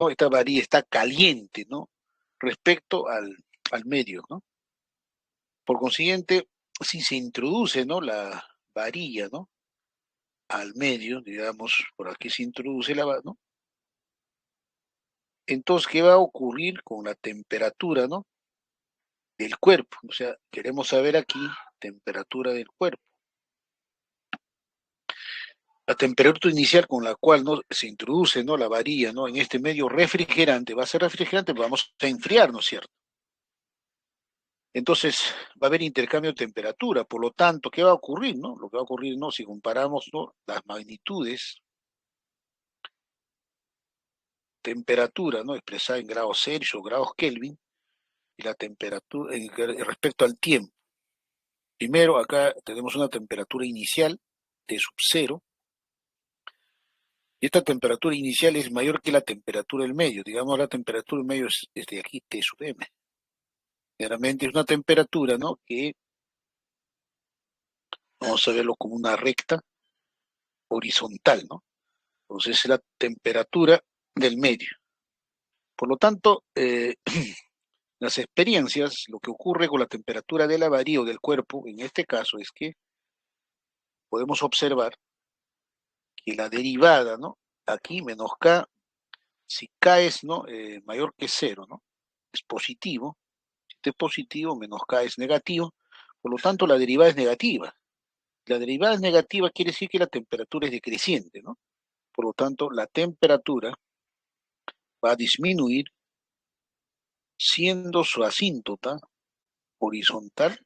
¿no? Esta varilla está caliente, ¿no? Respecto al medio, ¿no? Por consiguiente, si se introduce, ¿no? La varilla, ¿no? Al medio, digamos, por aquí se introduce ¿no? Entonces, ¿qué va a ocurrir con la temperatura, ¿no? Del cuerpo? O sea, queremos saber aquí temperatura del cuerpo. La temperatura inicial con la cual, ¿no? Se introduce, ¿no? La varilla, ¿no? En este medio refrigerante, va a ser refrigerante, pero vamos a enfriar, ¿no es cierto? Entonces va a haber intercambio de temperatura, por lo tanto, ¿qué va a ocurrir, no? Lo que va a ocurrir, ¿no? Si comparamos, ¿no? Las magnitudes, temperatura, ¿no? Expresada en grados Celsius o grados Kelvin, y la temperatura respecto al tiempo. Primero, acá tenemos una temperatura inicial T sub 0, y esta temperatura inicial es mayor que la temperatura del medio. Digamos, la temperatura del medio es de aquí T sub M. Claramente es una temperatura, ¿no? Que vamos a verlo como una recta horizontal, ¿no? Entonces es la temperatura del medio. Por lo tanto, las experiencias, lo que ocurre con la temperatura del avarío del cuerpo, en este caso, es que podemos observar que la derivada, ¿no? Aquí menos K, si K es, ¿no? Mayor que cero, ¿no? Es positivo. Si este es positivo, menos K es negativo. Por lo tanto, la derivada es negativa. La derivada es negativa quiere decir que la temperatura es decreciente, ¿no? Por lo tanto, la temperatura va a disminuir siendo su asíntota horizontal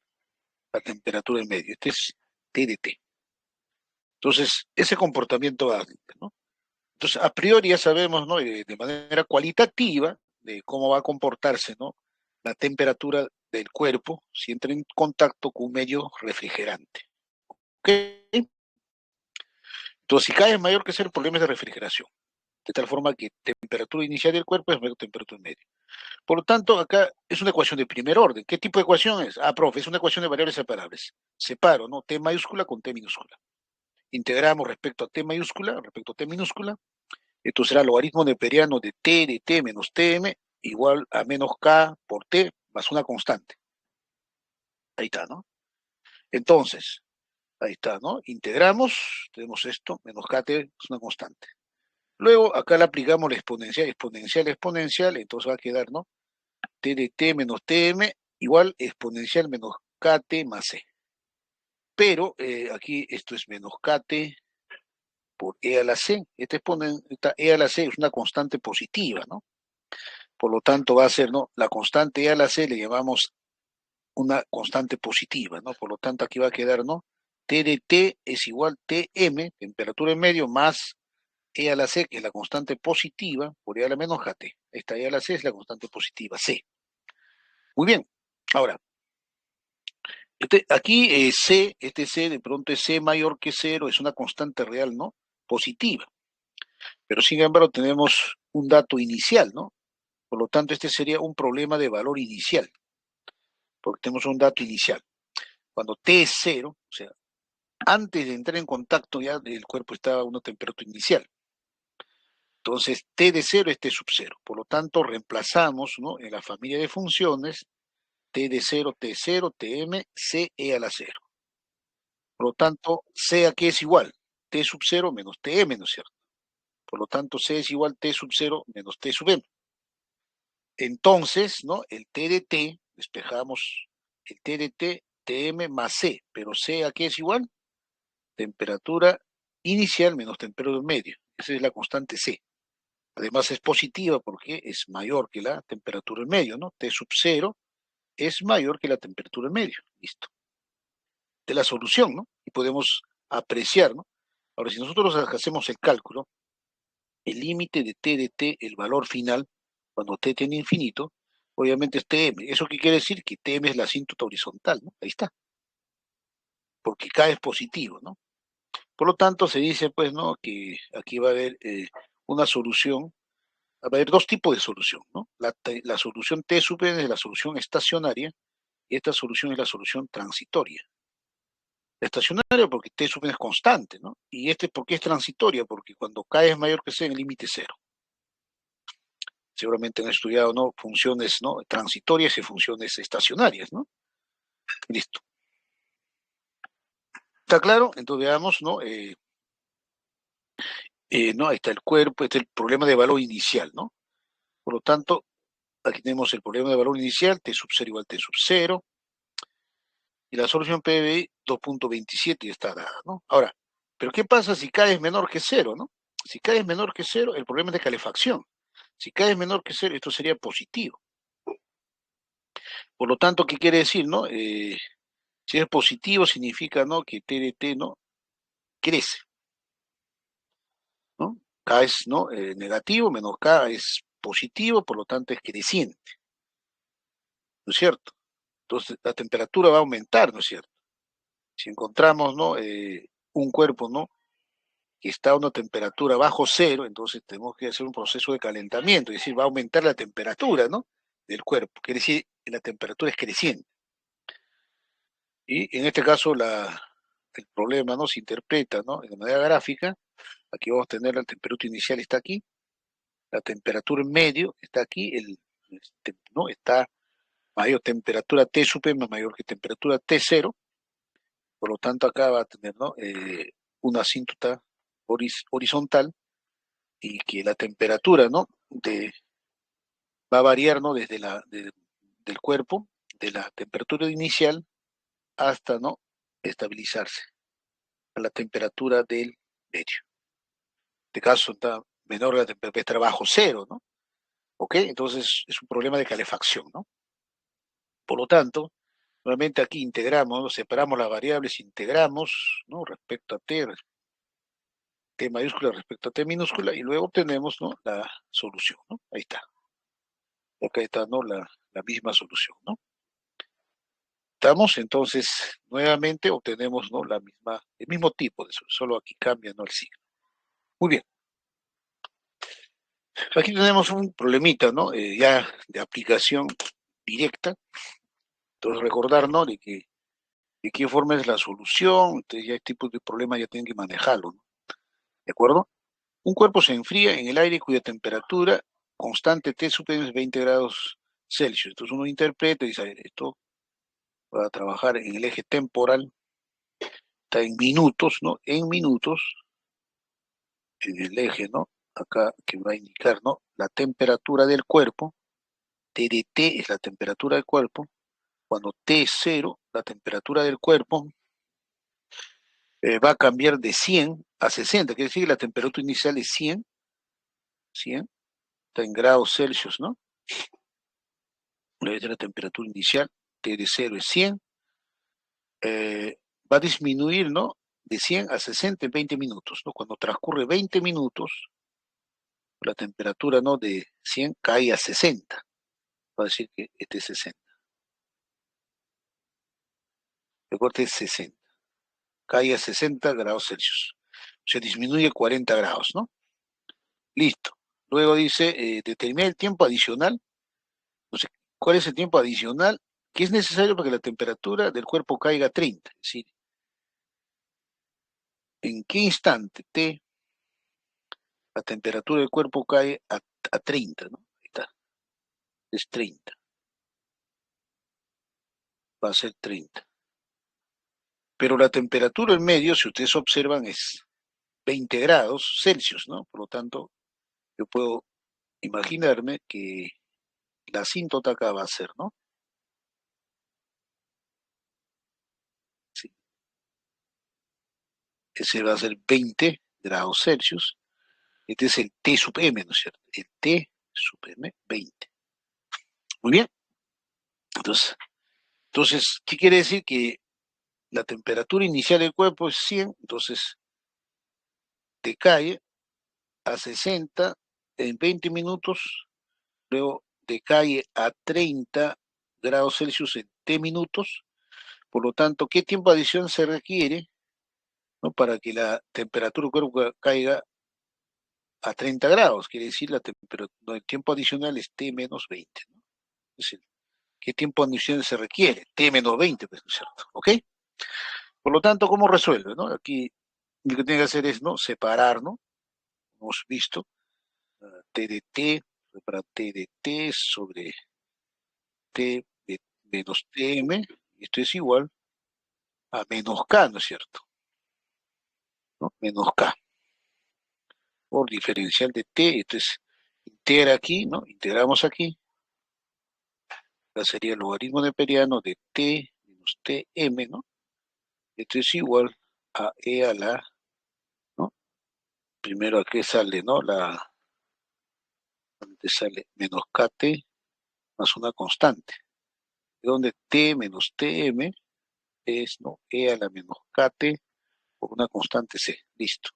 la temperatura en medio. Este es T de T. Entonces, ese comportamiento va, ¿no? Entonces, a priori ya sabemos, ¿no? De manera cualitativa de cómo va a comportarse, ¿no? La temperatura del cuerpo si entra en contacto con un medio refrigerante. ¿Ok? Entonces, si K es mayor que cero, el problema es de refrigeración. De tal forma que temperatura inicial del cuerpo es mayor que temperatura media. Por lo tanto, acá es una ecuación de primer orden. ¿Qué tipo de ecuación es? Ah, profe, es una ecuación de variables separables. Separo, ¿no? T mayúscula con T minúscula. Integramos respecto a T mayúscula, respecto a T minúscula. Esto será logaritmo neperiano de T menos Tm igual a menos K por T más una constante. Ahí está, ¿no? Entonces, ahí está, ¿no? Integramos, tenemos esto, menos KT es una constante. Luego, acá le aplicamos la exponencial, exponencial, entonces va a quedar, ¿no? T de T menos Tm igual exponencial menos KT más C. Pero aquí esto es menos KT por E a la C. Esta E a la C es una constante positiva, ¿no? Por lo tanto va a ser, ¿no? La constante E a la C le llamamos una constante positiva, ¿no? Por lo tanto aquí va a quedar, ¿no? T de T es igual Tm, temperatura en medio, más E a la C, que es la constante positiva, por E a la menos KT. Esta E a la C es la constante positiva, C. Muy bien. Ahora, aquí C, este C de pronto es C mayor que cero, es una constante real, ¿no? Positiva. Pero sin embargo tenemos un dato inicial, ¿no? Por lo tanto, este sería un problema de valor inicial, porque tenemos un dato inicial. Cuando T es cero, o sea, antes de entrar en contacto ya el cuerpo estaba a una temperatura inicial. Entonces, T de cero es T sub cero. Por lo tanto, reemplazamos, ¿no? En la familia de funciones T de cero, T0, Tm, C e a la cero. Por lo tanto, C aquí es igual, T sub cero menos Tm, ¿no es cierto? Por lo tanto, C es igual T sub cero menos T sub m. Entonces, ¿no? El T de T, despejamos el T de T, Tm más C, pero C aquí es igual, temperatura inicial menos temperatura medio. Esa es la constante C. Además es positiva porque es mayor que la temperatura en medio, ¿no? T sub cero es mayor que la temperatura en medio. Listo. De la solución, ¿no? Y podemos apreciar, ¿no? Ahora, si nosotros hacemos el cálculo, el límite de T, el valor final, cuando T tiene infinito, obviamente es Tm. ¿Eso qué quiere decir? Que Tm es la asíntota horizontal, ¿no? Ahí está. Porque K es positivo, ¿no? Por lo tanto, se dice, pues, ¿no? Que aquí va a haber una solución. Va a haber dos tipos de solución, ¿no? La solución T sub n es la solución estacionaria y esta solución es la solución transitoria. La estacionaria porque T sub n es constante, ¿no? Y ¿por qué es transitoria? Porque cuando K es mayor que C, el límite es cero. seguramente han estudiado, ¿no? Funciones, ¿no? Transitorias y funciones estacionarias, ¿no? Listo. ¿Está claro? Entonces veamos, ¿no? ¿No? Ahí está el cuerpo, este es el problema de valor inicial, ¿no? Por lo tanto, aquí tenemos el problema de valor inicial, T sub 0 igual T sub 0, y la solución PBI 2.27 ya está dada, ¿no? Ahora, ¿pero qué pasa si K es menor que 0, ¿no? Si K es menor que 0, el problema es de calefacción. Si K es menor que 0, esto sería positivo. Por lo tanto, ¿qué quiere decir, no? Si es positivo, significa, ¿no? Que T de T, ¿no? Crece, ¿no? K es, ¿no? Negativo, menos K es positivo, por lo tanto es creciente, ¿no es cierto? Entonces, la temperatura va a aumentar, ¿no es cierto? Si encontramos, ¿no? Un cuerpo, ¿no? Que está a una temperatura bajo cero, entonces tenemos que hacer un proceso de calentamiento, es decir, va a aumentar la temperatura, ¿no? Del cuerpo, quiere decir, que la temperatura es creciente. Y en este caso, el problema, ¿no? Se interpreta, ¿no? De manera gráfica, aquí vamos a tener la temperatura inicial está aquí, la temperatura en medio está aquí, ¿no? Está mayor temperatura T sub m mayor que temperatura T0, por lo tanto acá va a tener, ¿no? Una asíntota horizontal y que la temperatura, ¿no? Va a variar, ¿no? Desde del cuerpo, de la temperatura inicial hasta, ¿no? Estabilizarse a la temperatura del medio. En este caso está menor la temperatura, está bajo cero, ¿no? ¿Ok? Entonces es un problema de calefacción, ¿no? Por lo tanto, nuevamente aquí integramos, ¿no? Separamos las variables, integramos, ¿no? Respecto a T mayúscula respecto a T minúscula, y luego obtenemos, ¿no? La solución, ¿no? Ahí está. Acá está, ¿no? La misma solución, ¿no? Estamos, entonces, nuevamente obtenemos, ¿no? El mismo tipo de solución, solo aquí cambia, ¿no? El signo. Muy bien. Aquí tenemos un problemita, ¿no? Ya de aplicación directa. Entonces, recordar, ¿no? De qué forma es la solución. Entonces, ya este tipo de problemas ya tienen que manejarlo, ¿no? ¿De acuerdo? Un cuerpo se enfría en el aire cuya temperatura constante T superior es 20 grados Celsius. Entonces, uno interpreta y dice, a ver, esto va a trabajar en el eje temporal, está en minutos, ¿no? En minutos, en el eje, ¿no? Acá que va a indicar, ¿no? La temperatura del cuerpo, T de T es la temperatura del cuerpo, cuando T es cero, la temperatura del cuerpo va a cambiar de 100 a 60, quiere decir que la temperatura inicial es 100, está en grados Celsius, ¿no? La temperatura inicial, T de cero es 100, va a disminuir, ¿no? De 100 a 60 en 20 minutos, ¿no? Cuando transcurre 20 minutos, la temperatura, ¿no? De 100 cae a 60, va a decir que este es 60. Recuerde, es 60. Cae a 60 grados Celsius. Se disminuye 40 grados, ¿no? Listo. Luego dice, determinar el tiempo adicional. Entonces, ¿cuál es el tiempo adicional que es necesario para que la temperatura del cuerpo caiga a 30? Es decir, ¿en qué instante T la temperatura del cuerpo cae a 30, ¿no? Ahí está. Es 30. Va a ser 30. Pero la temperatura en medio, si ustedes observan, es 20 grados Celsius, ¿no? Por lo tanto, yo puedo imaginarme que la asíntota acá va a ser, ¿no? Sí. Ese va a ser 20 grados Celsius. Este es el T sub M, ¿no es cierto? El T sub M, 20. Muy bien. Entonces, ¿qué quiere decir? Que la temperatura inicial del cuerpo es 100, entonces decae a 60 en 20 minutos, luego decae a 30 grados Celsius en T minutos. Por lo tanto, ¿qué tiempo adicional se requiere, ¿no? Para que la temperatura del cuerpo caiga a 30 grados? Quiere decir, el tiempo adicional es T menos 20, ¿no? Es decir, ¿qué tiempo adicional se requiere? T menos 20, pues, ¿no es cierto? ¿Ok? Por lo tanto, ¿cómo resuelve, no? Aquí lo que tiene que hacer es, ¿no? Separar, ¿no? Hemos visto T de T para T de T sobre T menos Tm, y esto es igual a menos K, ¿no es cierto? ¿No? Menos K por diferencial de T, entonces integra aquí, ¿no? Integramos aquí, acá sería el logaritmo neperiano de T menos Tm, ¿no? Esto es igual a E a la, ¿no? Primero aquí sale, ¿no? Donde sale menos kt más una constante, donde t menos tm es, ¿no? E a la menos kt por una constante c, listo.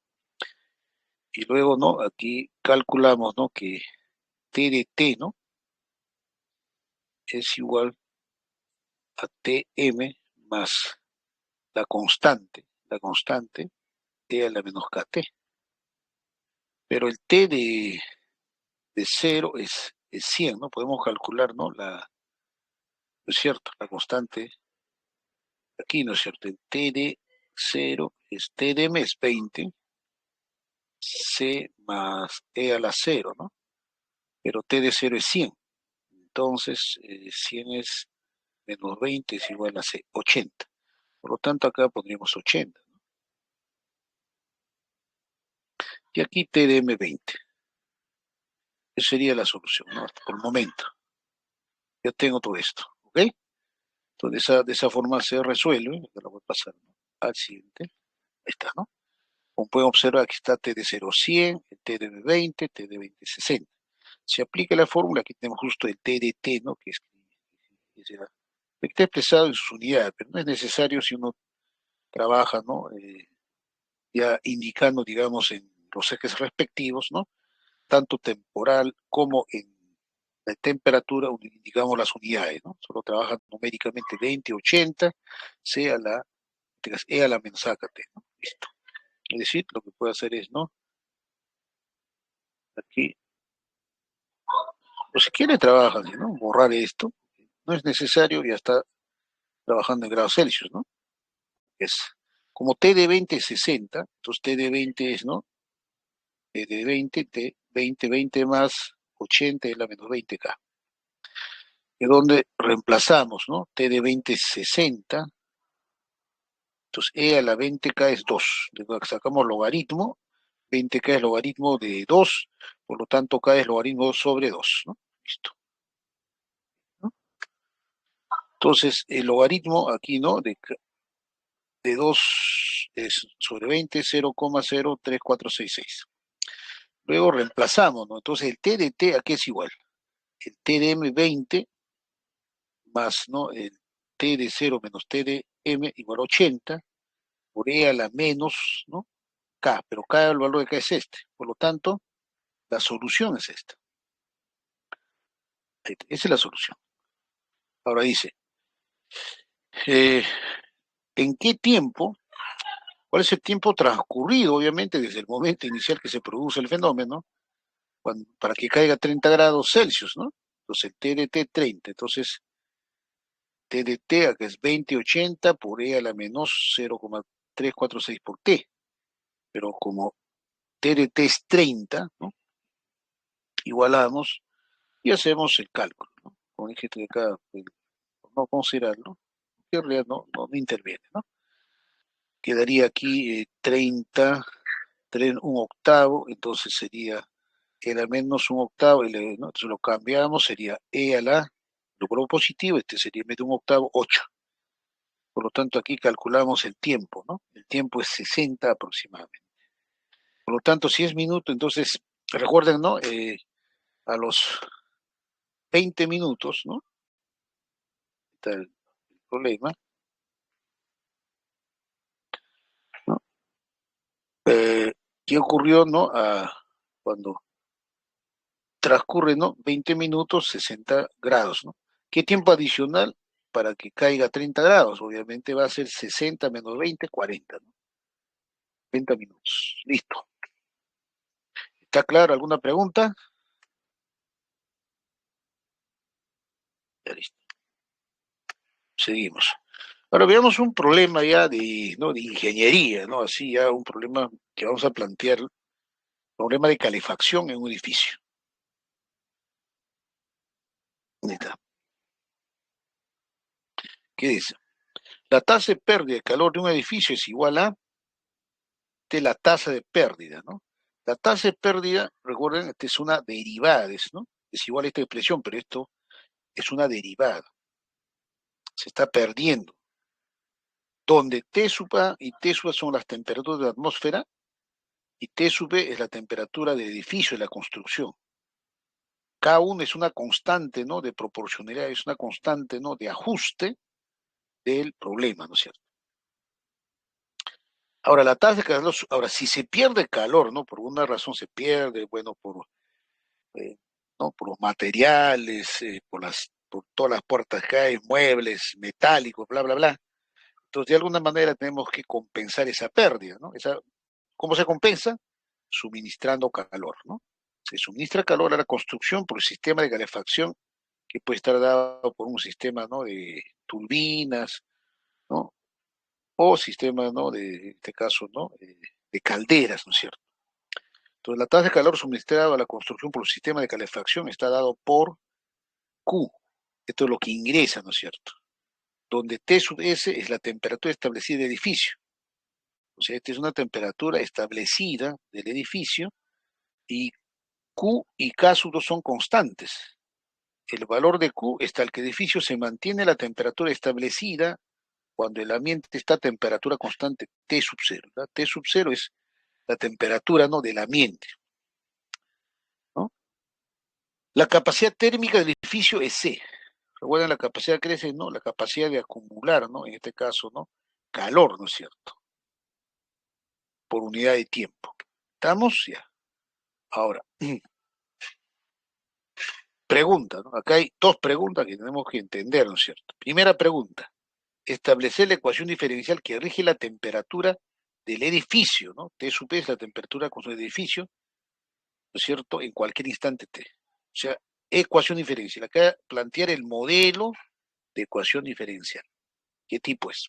Y luego, ¿no? Aquí calculamos, ¿no? Que t de t, ¿no? Es igual a tm más la constante e a la menos kt. Pero el t de 0 es 100, ¿no? Podemos calcular, ¿no? ¿No es cierto? La constante aquí, ¿no es cierto? El t de 0 es t de m es 20, c más e a la 0, ¿no? Pero t de 0 es 100. Entonces, 100 es menos 20 es igual a c, 80. Por lo tanto, acá pondríamos 80, ¿no? Y aquí t de m 20. Esa sería la solución, ¿no? Por el momento. Ya tengo todo esto, ¿ok? Entonces, de esa forma se resuelve. Ya lo voy a pasar, ¿no? Al siguiente. Ahí está, ¿no? Como pueden observar, aquí está t de 0, 100, el t de 20, t de 20, 60. Se aplica la fórmula, aquí tenemos justo el t de t, ¿no? Que está expresado en sus unidades, pero no es necesario si uno trabaja, ¿no? Ya indicando, digamos, en los ejes respectivos, ¿no? Tanto temporal como en la temperatura, indicamos las unidades, ¿no? Solo trabajan numéricamente 20, 80, sea la, E a la menos AKT, ¿no? Listo. Es decir, lo que puedo hacer es, ¿no? Aquí, o si quiere trabaja, ¿no? Borrar esto, no es necesario, ya está trabajando en grados Celsius, ¿no? Es como T de 20 es 60, entonces T de 20 es, ¿no? T de 20, T 20, 20 más 80 es la menos 20K. De donde reemplazamos, ¿no? T de 20 es 60, entonces E a la 20K es 2. De donde sacamos logaritmo, 20K es logaritmo de 2, por lo tanto K es logaritmo sobre 2, ¿no? Listo. ¿No? Entonces, el logaritmo aquí, ¿no? De 2 es sobre 20, 0,03466. Luego reemplazamos, ¿no? Entonces el t de t aquí es igual. El t de m 20 más, ¿no? El t de 0 menos t de m igual a 80 por e a la menos, ¿no? K, pero K, el valor de K es este. Por lo tanto, la solución es esta. Esa es la solución. Ahora dice, eh, ¿en qué tiempo? ¿Cuál es el tiempo transcurrido, obviamente, desde el momento inicial que se produce el fenómeno, para que caiga 30 grados Celsius, ¿no? Entonces, el T de T 30. Entonces, T de T, acá es 2080 por E a la menos 0,346 por T. Pero como T de T es 30, ¿no? Igualamos y hacemos el cálculo, ¿no? Como dije acá, pues, no considerarlo, que en realidad no interviene, ¿no? Quedaría aquí 30, un octavo, entonces sería E a la menos un octavo, ¿no? Entonces lo cambiamos, sería E a la, lo positivo, este sería en vez de un octavo, 8. Por lo tanto, aquí calculamos el tiempo, ¿no? El tiempo es 60 aproximadamente. Por lo tanto, si es minuto, entonces, recuerden, ¿no? A los 20 minutos, ¿no? Está el problema, ¿no? ¿Qué ocurrió, no? Cuando transcurre, ¿no? 20 minutos, 60 grados, ¿no? ¿Qué tiempo adicional para que caiga 30 grados? Obviamente va a ser 60 menos 20, 40, ¿no? 30 minutos. Listo. ¿Está claro? ¿Alguna pregunta? Ya listo. Seguimos. Ahora veamos un problema ya de, ¿no? De ingeniería, ¿no? Así ya un problema que vamos a plantear, problema de calefacción en un edificio. Ahí está. ¿Qué dice? La tasa de pérdida de calor de un edificio es igual a la tasa de pérdida, ¿no? La tasa de pérdida, recuerden, esta es una derivada, ¿no? Es igual a esta expresión, pero esto es una derivada. Se está perdiendo. Donde T sub A y T sub A son las temperaturas de la atmósfera y T sub B es la temperatura del edificio, de la construcción. K1 es una constante, ¿no? De proporcionalidad, es una constante, ¿no? De ajuste del problema, ¿no es cierto? Ahora, la tasa de calor, ahora, si se pierde calor, ¿no? Por alguna razón se pierde, bueno, eh, ¿no? Por los materiales, por todas las puertas que hay, muebles, metálicos, bla, bla, bla. Entonces, de alguna manera tenemos que compensar esa pérdida, ¿no? ¿Cómo se compensa? Suministrando calor, ¿no? Se suministra calor a la construcción por el sistema de calefacción que puede estar dado por un sistema, ¿no? De turbinas, ¿no? O sistema, ¿no? En este caso, ¿no? De calderas, ¿no es cierto? Entonces, la tasa de calor suministrada a la construcción por el sistema de calefacción está dado por Q. Esto es lo que ingresa, ¿no es cierto? Donde T sub S es la temperatura establecida del edificio. O sea, esta es una temperatura establecida del edificio y Q y K sub 2 son constantes. El valor de Q está al que el edificio se mantiene la temperatura establecida cuando el ambiente está a temperatura constante T sub 0. ¿verdad? T sub 0 es la temperatura, ¿no? Del ambiente, ¿no? La capacidad térmica del edificio es C. Recuerden, la capacidad crece, ¿no? La capacidad de acumular, ¿no? En este caso, ¿no? Calor, ¿no es cierto? Por unidad de tiempo. ¿Estamos? Ya. Ahora, pregunta, ¿no? Acá hay dos preguntas que tenemos que entender, ¿no es cierto? Primera pregunta, establecer la ecuación diferencial que rige la temperatura del edificio, ¿no? T sub P es la temperatura con su edificio, ¿no es cierto? En cualquier instante T. O sea, ecuación diferencial. Acá plantear el modelo de ecuación diferencial. ¿Qué tipo es?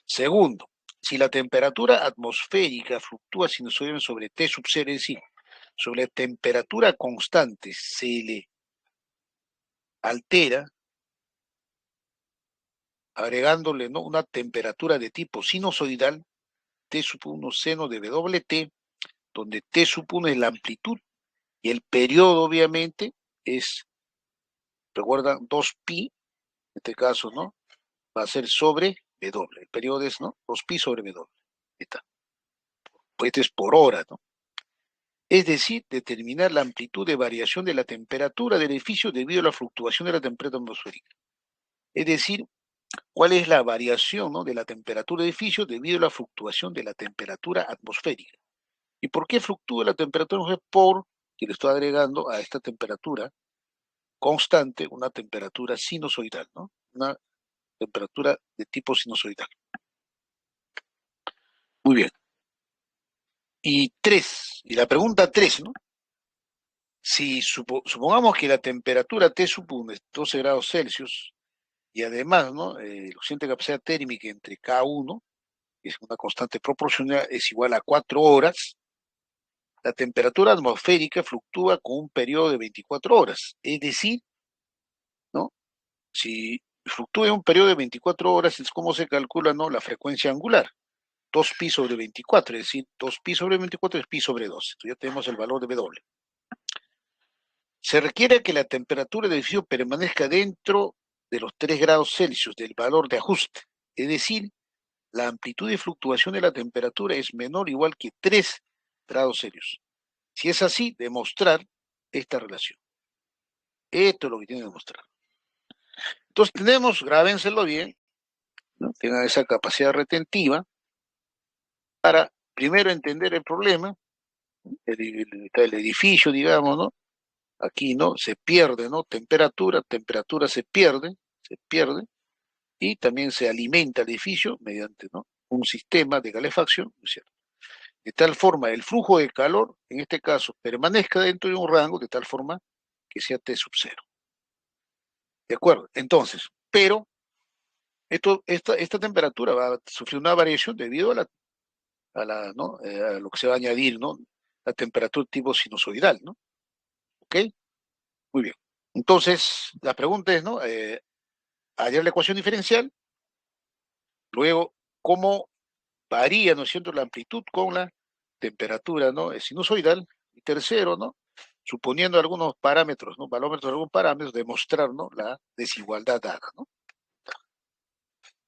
Segundo, si la temperatura atmosférica fluctúa sinusoidalmente sobre T sub 0, es decir, sobre la temperatura constante se le altera, agregándole, ¿no? Una temperatura de tipo sinusoidal, T sub 1 seno de WT, donde T sub 1 es la amplitud y el periodo, obviamente, es, recuerdan, 2pi, en este caso, ¿no? Va a ser sobre W. El periodo es, ¿no? 2pi sobre W. Ahí está. Pues este es por hora, ¿no? Es decir, determinar la amplitud de variación de la temperatura del edificio debido a la fluctuación de la temperatura atmosférica. Es decir, cuál es la variación, ¿no? De la temperatura del edificio debido a la fluctuación de la temperatura atmosférica. ¿Y por qué fluctúa la temperatura atmosférica? Porque le estoy agregando a esta temperatura constante una temperatura sinusoidal, ¿no? Una temperatura de tipo sinusoidal. Muy bien. Y la pregunta 3, ¿no? Si supongamos que la temperatura T sub 1 es 12 grados Celsius y además, ¿no? El coeficiente de capacidad térmica entre K1, que es una constante proporcional, es igual a 4 horas, la temperatura atmosférica fluctúa con un periodo de 24 horas. Es decir, ¿no? Si fluctúa en un periodo de 24 horas, es como se calcula, ¿no? La frecuencia angular. 2pi sobre 24, es decir, 2pi sobre 24 es pi sobre 2. Entonces ya tenemos el valor de W. Se requiere que la temperatura del edificio permanezca dentro de los 3 grados Celsius del valor de ajuste. Es decir, la amplitud de fluctuación de la temperatura es menor o igual que 3 grados Celsius. Si es así, demostrar esta relación. Esto es lo que tiene que demostrar. Entonces tenemos, grábenselo bien, ¿no? Tengan esa capacidad retentiva para primero entender el problema, el edificio, digamos, ¿no? Aquí, ¿no? Se pierde, ¿no? Temperatura se pierde, y también se alimenta el edificio mediante, ¿no? Un sistema de calefacción, ¿no es cierto? De tal forma, el flujo de calor, en este caso, permanezca dentro de un rango de tal forma que sea T sub 0. ¿De acuerdo? Entonces, pero esta temperatura va a sufrir una variación debido ¿no? A lo que se va a añadir, ¿no? La temperatura tipo sinusoidal, ¿no? ¿Ok? Muy bien. Entonces, la pregunta es, ¿no? Hallar la ecuación diferencial, luego, ¿cómo varía, ¿no es cierto?, la amplitud con la temperatura, ¿no?, es sinusoidal. Y tercero, ¿no?, suponiendo algunos parámetros, ¿no?, valómetros de algunos parámetros, demostrar, ¿no?, la desigualdad dada, ¿no?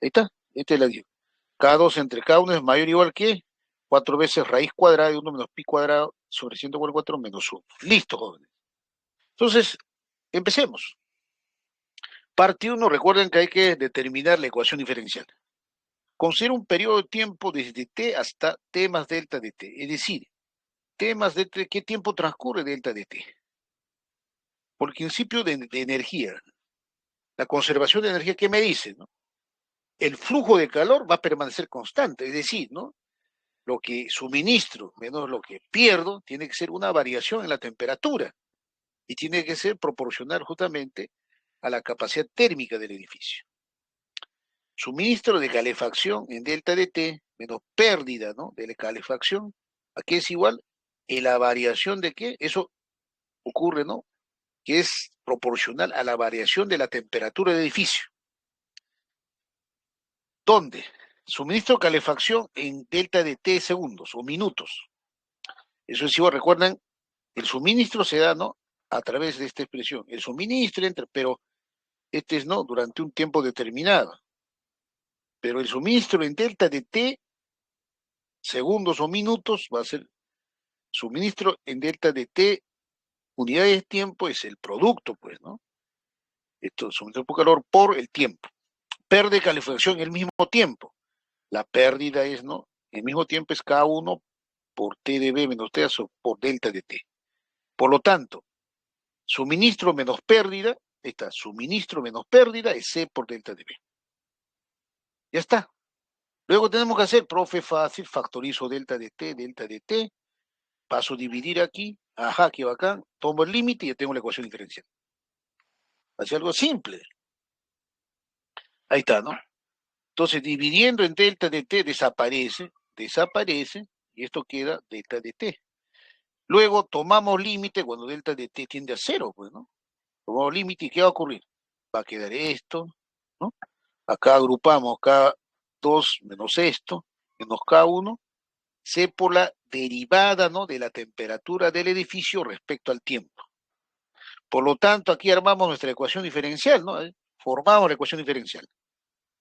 Ahí está, esta es la digo. K2 entre K1 es mayor o igual que 4 veces raíz cuadrada de 1 menos pi cuadrado sobre 144 menos 1. Listo, jóvenes. Entonces, empecemos. Parte 1, recuerden que hay que determinar la ecuación diferencial. Considera un periodo de tiempo desde t hasta t más delta de t, es decir, t más delta de qué tiempo transcurre delta de t. Por el principio de energía, la conservación de energía, ¿qué me dice, no? El flujo de calor va a permanecer constante, es decir, ¿no?, lo que suministro menos lo que pierdo tiene que ser una variación en la temperatura y tiene que ser proporcional justamente a la capacidad térmica del edificio. Suministro de calefacción en delta de T menos pérdida, ¿no?, de la calefacción, ¿a qué es igual? En la variación de qué, eso ocurre, ¿no?, que es proporcional a la variación de la temperatura del edificio. ¿Dónde? Suministro de calefacción en delta de T segundos o minutos. Eso es igual, recuerden, el suministro se da, ¿no?, a través de esta expresión. El suministro entra, pero este es, ¿no?, durante un tiempo determinado. Pero el suministro en delta de T segundos o minutos va a ser suministro en delta de T unidades de tiempo, es el producto, pues, ¿no? Esto, suministro por calor por el tiempo. Pérdida de calefacción el mismo tiempo. La pérdida es, ¿no?, el mismo tiempo es K1 por T de B menos T por delta de T. Por lo tanto, suministro menos pérdida, está, suministro menos pérdida es C por delta de B. Ya está. Luego tenemos que hacer, profe, fácil, factorizo delta de T, paso a dividir aquí, ajá, qué bacán, tomo el límite y ya tengo la ecuación diferencial. Hace algo simple. Ahí está, ¿no? Entonces, dividiendo en delta de T desaparece, y esto queda delta de T. Luego tomamos límite cuando delta de T tiende a cero, pues, ¿no? Tomamos límite y ¿qué va a ocurrir? Va a quedar esto, ¿no? Acá agrupamos K2 menos esto, menos K1, C por la derivada, ¿no?, de la temperatura del edificio respecto al tiempo. Por lo tanto, aquí armamos nuestra ecuación diferencial, ¿no? Formamos la ecuación diferencial.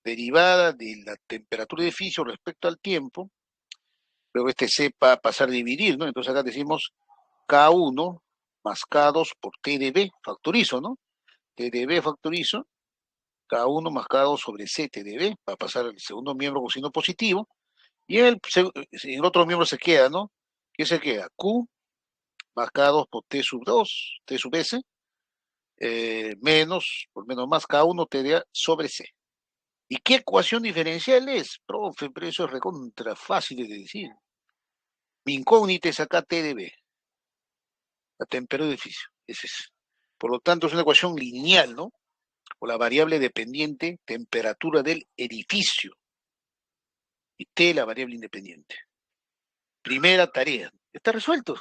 Derivada de la temperatura del edificio respecto al tiempo, luego este C va a pasar a dividir, ¿no? Entonces acá decimos K1 más K2 por T de B, factorizo, ¿no? T de B factorizo, K1 más K2 sobre C T de B, va a pasar el segundo miembro con signo positivo, y el otro miembro se queda, ¿no? ¿Qué se queda? Q más K2 por T sub 2, T sub S, menos, por menos más K1 T de A sobre C. ¿Y qué ecuación diferencial es? Profe, pero eso es recontra fácil de decir. Mi incógnita es acá T de B, la temperatura del edificio. Ese es. Por lo tanto, es una ecuación lineal, ¿no? O la variable dependiente, temperatura del edificio. Y T, la variable independiente. Primera tarea. ¿Está resuelto?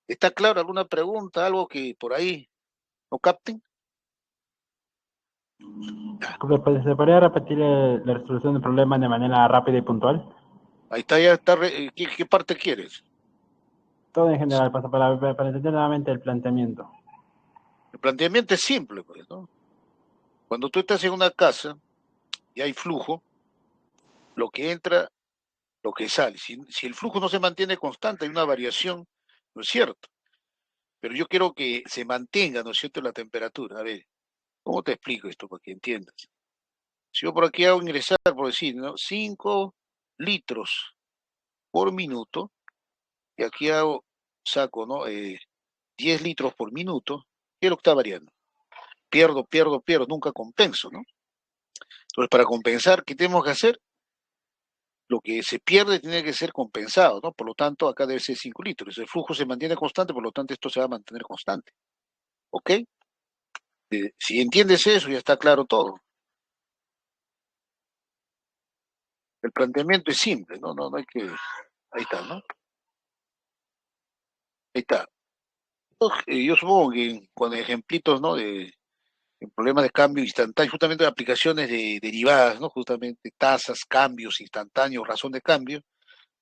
¿Está claro alguna pregunta, algo que por ahí no capten? ¿Se podría repetir la resolución del problema de manera rápida y puntual? Ahí está, ya está. ¿Qué parte quieres? Todo en general, para entender nuevamente el planteamiento. El planteamiento es simple, pues, ¿no? Cuando tú estás en una casa y hay flujo, lo que entra, lo que sale. Si el flujo no se mantiene constante, hay una variación, ¿no es cierto? Pero yo quiero que se mantenga, ¿no es cierto?, la temperatura. A ver, ¿cómo te explico esto para que entiendas? Si yo por aquí hago ingresar, por decir, ¿no?, 5 litros por minuto, y aquí saco, ¿no?, 10 litros por minuto, ¿qué es lo que está variando? Pierdo, nunca compenso, ¿no? Entonces, para compensar, ¿qué tenemos que hacer? Lo que se pierde tiene que ser compensado, ¿no? Por lo tanto, acá debe ser 5 litros. El flujo se mantiene constante, por lo tanto, esto se va a mantener constante. ¿Ok? Si entiendes eso, ya está claro todo. El planteamiento es simple, no hay que... Ahí está, ¿no? Ahí está. Yo supongo que con ejemplitos, ¿no? De problemas de cambio instantáneo, justamente de aplicaciones de derivadas, ¿no? Justamente tasas, cambios instantáneos, razón de cambio,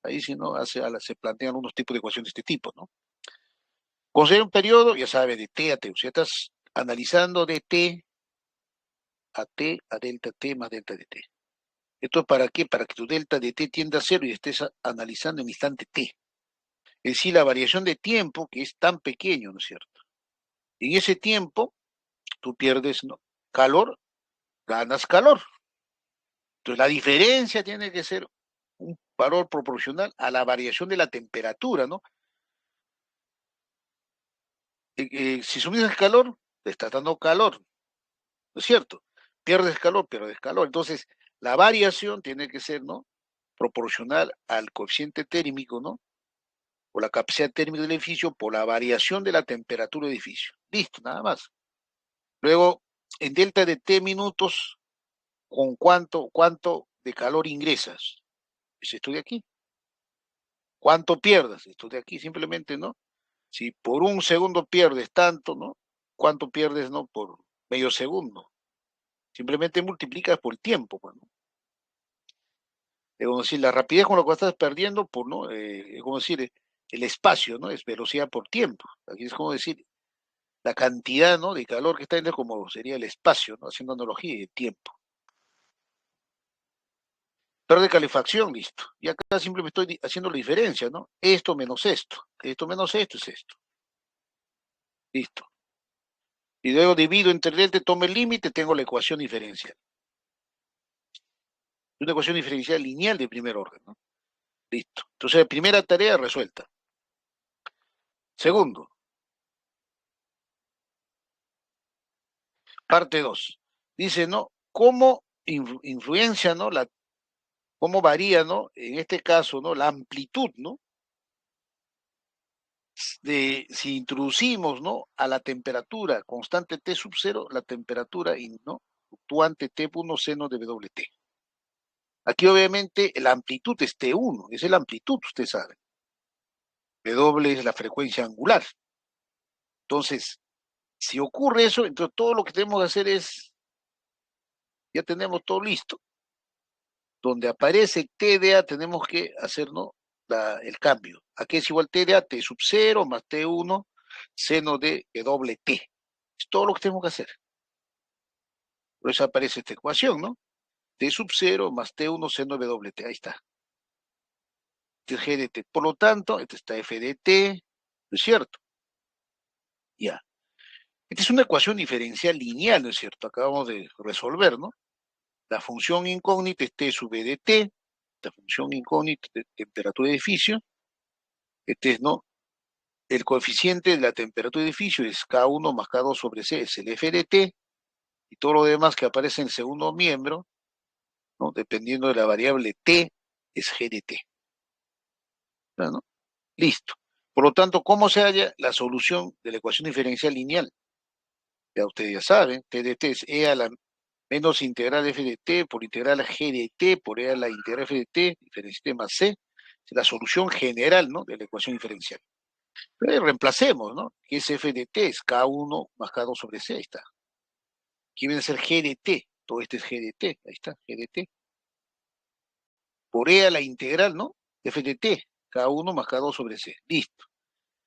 ahí sí, ¿no? Se plantean unos tipos de ecuaciones de este tipo, ¿no? Considera un periodo, ya sabes, de T a T, o sea, estás analizando de T a T a delta T más delta de T. ¿Esto para qué? Para que tu delta de T tienda a cero y estés analizando en instante T. Es decir, la variación de tiempo, que es tan pequeño, ¿no es cierto? En ese tiempo, tú pierdes, ¿no? Calor, ganas calor. Entonces, la diferencia tiene que ser un valor proporcional a la variación de la temperatura, ¿no? Si suministras calor, te estás dando calor, ¿no es cierto? Pierdes calor. Entonces, la variación tiene que ser, ¿no? Proporcional al coeficiente térmico, ¿no? O la capacidad térmica del edificio por la variación de la temperatura del edificio. Listo, nada más. Luego, en delta de T minutos, ¿con cuánto de calor ingresas? Es esto de aquí. ¿Cuánto pierdas? Esto de aquí, simplemente, ¿no? Si por un segundo pierdes tanto, ¿no? ¿Cuánto pierdes, no? Por medio segundo. Simplemente multiplicas por el tiempo, pues, ¿no? Es como decir, la rapidez con la que estás perdiendo, por, ¿no? Es como decir, el espacio, ¿no? Es velocidad por tiempo. Aquí es como decir, la cantidad, ¿no? De calor que está dentro, como sería el espacio, ¿no? Haciendo analogía y el tiempo. Pero de calefacción, listo. Y acá simplemente estoy haciendo la diferencia, ¿no? Esto menos esto. Esto menos esto es esto. Listo. Y luego divido entre delta, tomo el límite, tengo la ecuación diferencial. Una ecuación diferencial lineal de primer orden, ¿no? Listo. Entonces, primera tarea resuelta. Segundo, parte 2. Dice, ¿no? ¿Cómo influencia, ¿no? Cómo varía, ¿no? En este caso, ¿no? La amplitud, ¿no? De si introducimos, ¿no? A la temperatura constante T sub 0, la temperatura, ¿no? Fluctuante T1 seno de WT. Aquí obviamente la amplitud es T1, esa es la amplitud, usted sabe. W es la frecuencia angular. Entonces, si ocurre eso, entonces todo lo que tenemos que hacer es, ya tenemos todo listo. Donde aparece TDA tenemos que hacer, ¿no? El cambio. Aquí es igual TDA, T sub 0 más T1 seno de WT. Es todo lo que tenemos que hacer. Por eso aparece esta ecuación, ¿no? T sub 0 más T1 seno de WT. Ahí está. Este es GDT. Por lo tanto, este está FDT, ¿no es cierto? Ya. Esta es una ecuación diferencial lineal, ¿no es cierto? Acabamos de resolver, ¿no? La función incógnita es T sub EDT, la función incógnita de temperatura de edificio. Este es, ¿no? El coeficiente de la temperatura de edificio es K1 más K2 sobre C, es el FDT, y todo lo demás que aparece en el segundo miembro, ¿no? Dependiendo de la variable T, es GDT. ¿No? Listo. Por lo tanto, ¿cómo se halla la solución de la ecuación diferencial lineal? Ya ustedes ya saben, TDT es E a la menos integral f de t por integral g de t por e a la integral f de t, diferencial más c, es la solución general, ¿no? De la ecuación diferencial. Pero ahí reemplacemos, ¿no? Que es f de t, es k1 más k2 sobre c, ahí está. Aquí viene a ser g de t, todo este es g de t, ahí está, g de t. Por e a la integral, ¿no? F de t, k1 más k2 sobre c, listo.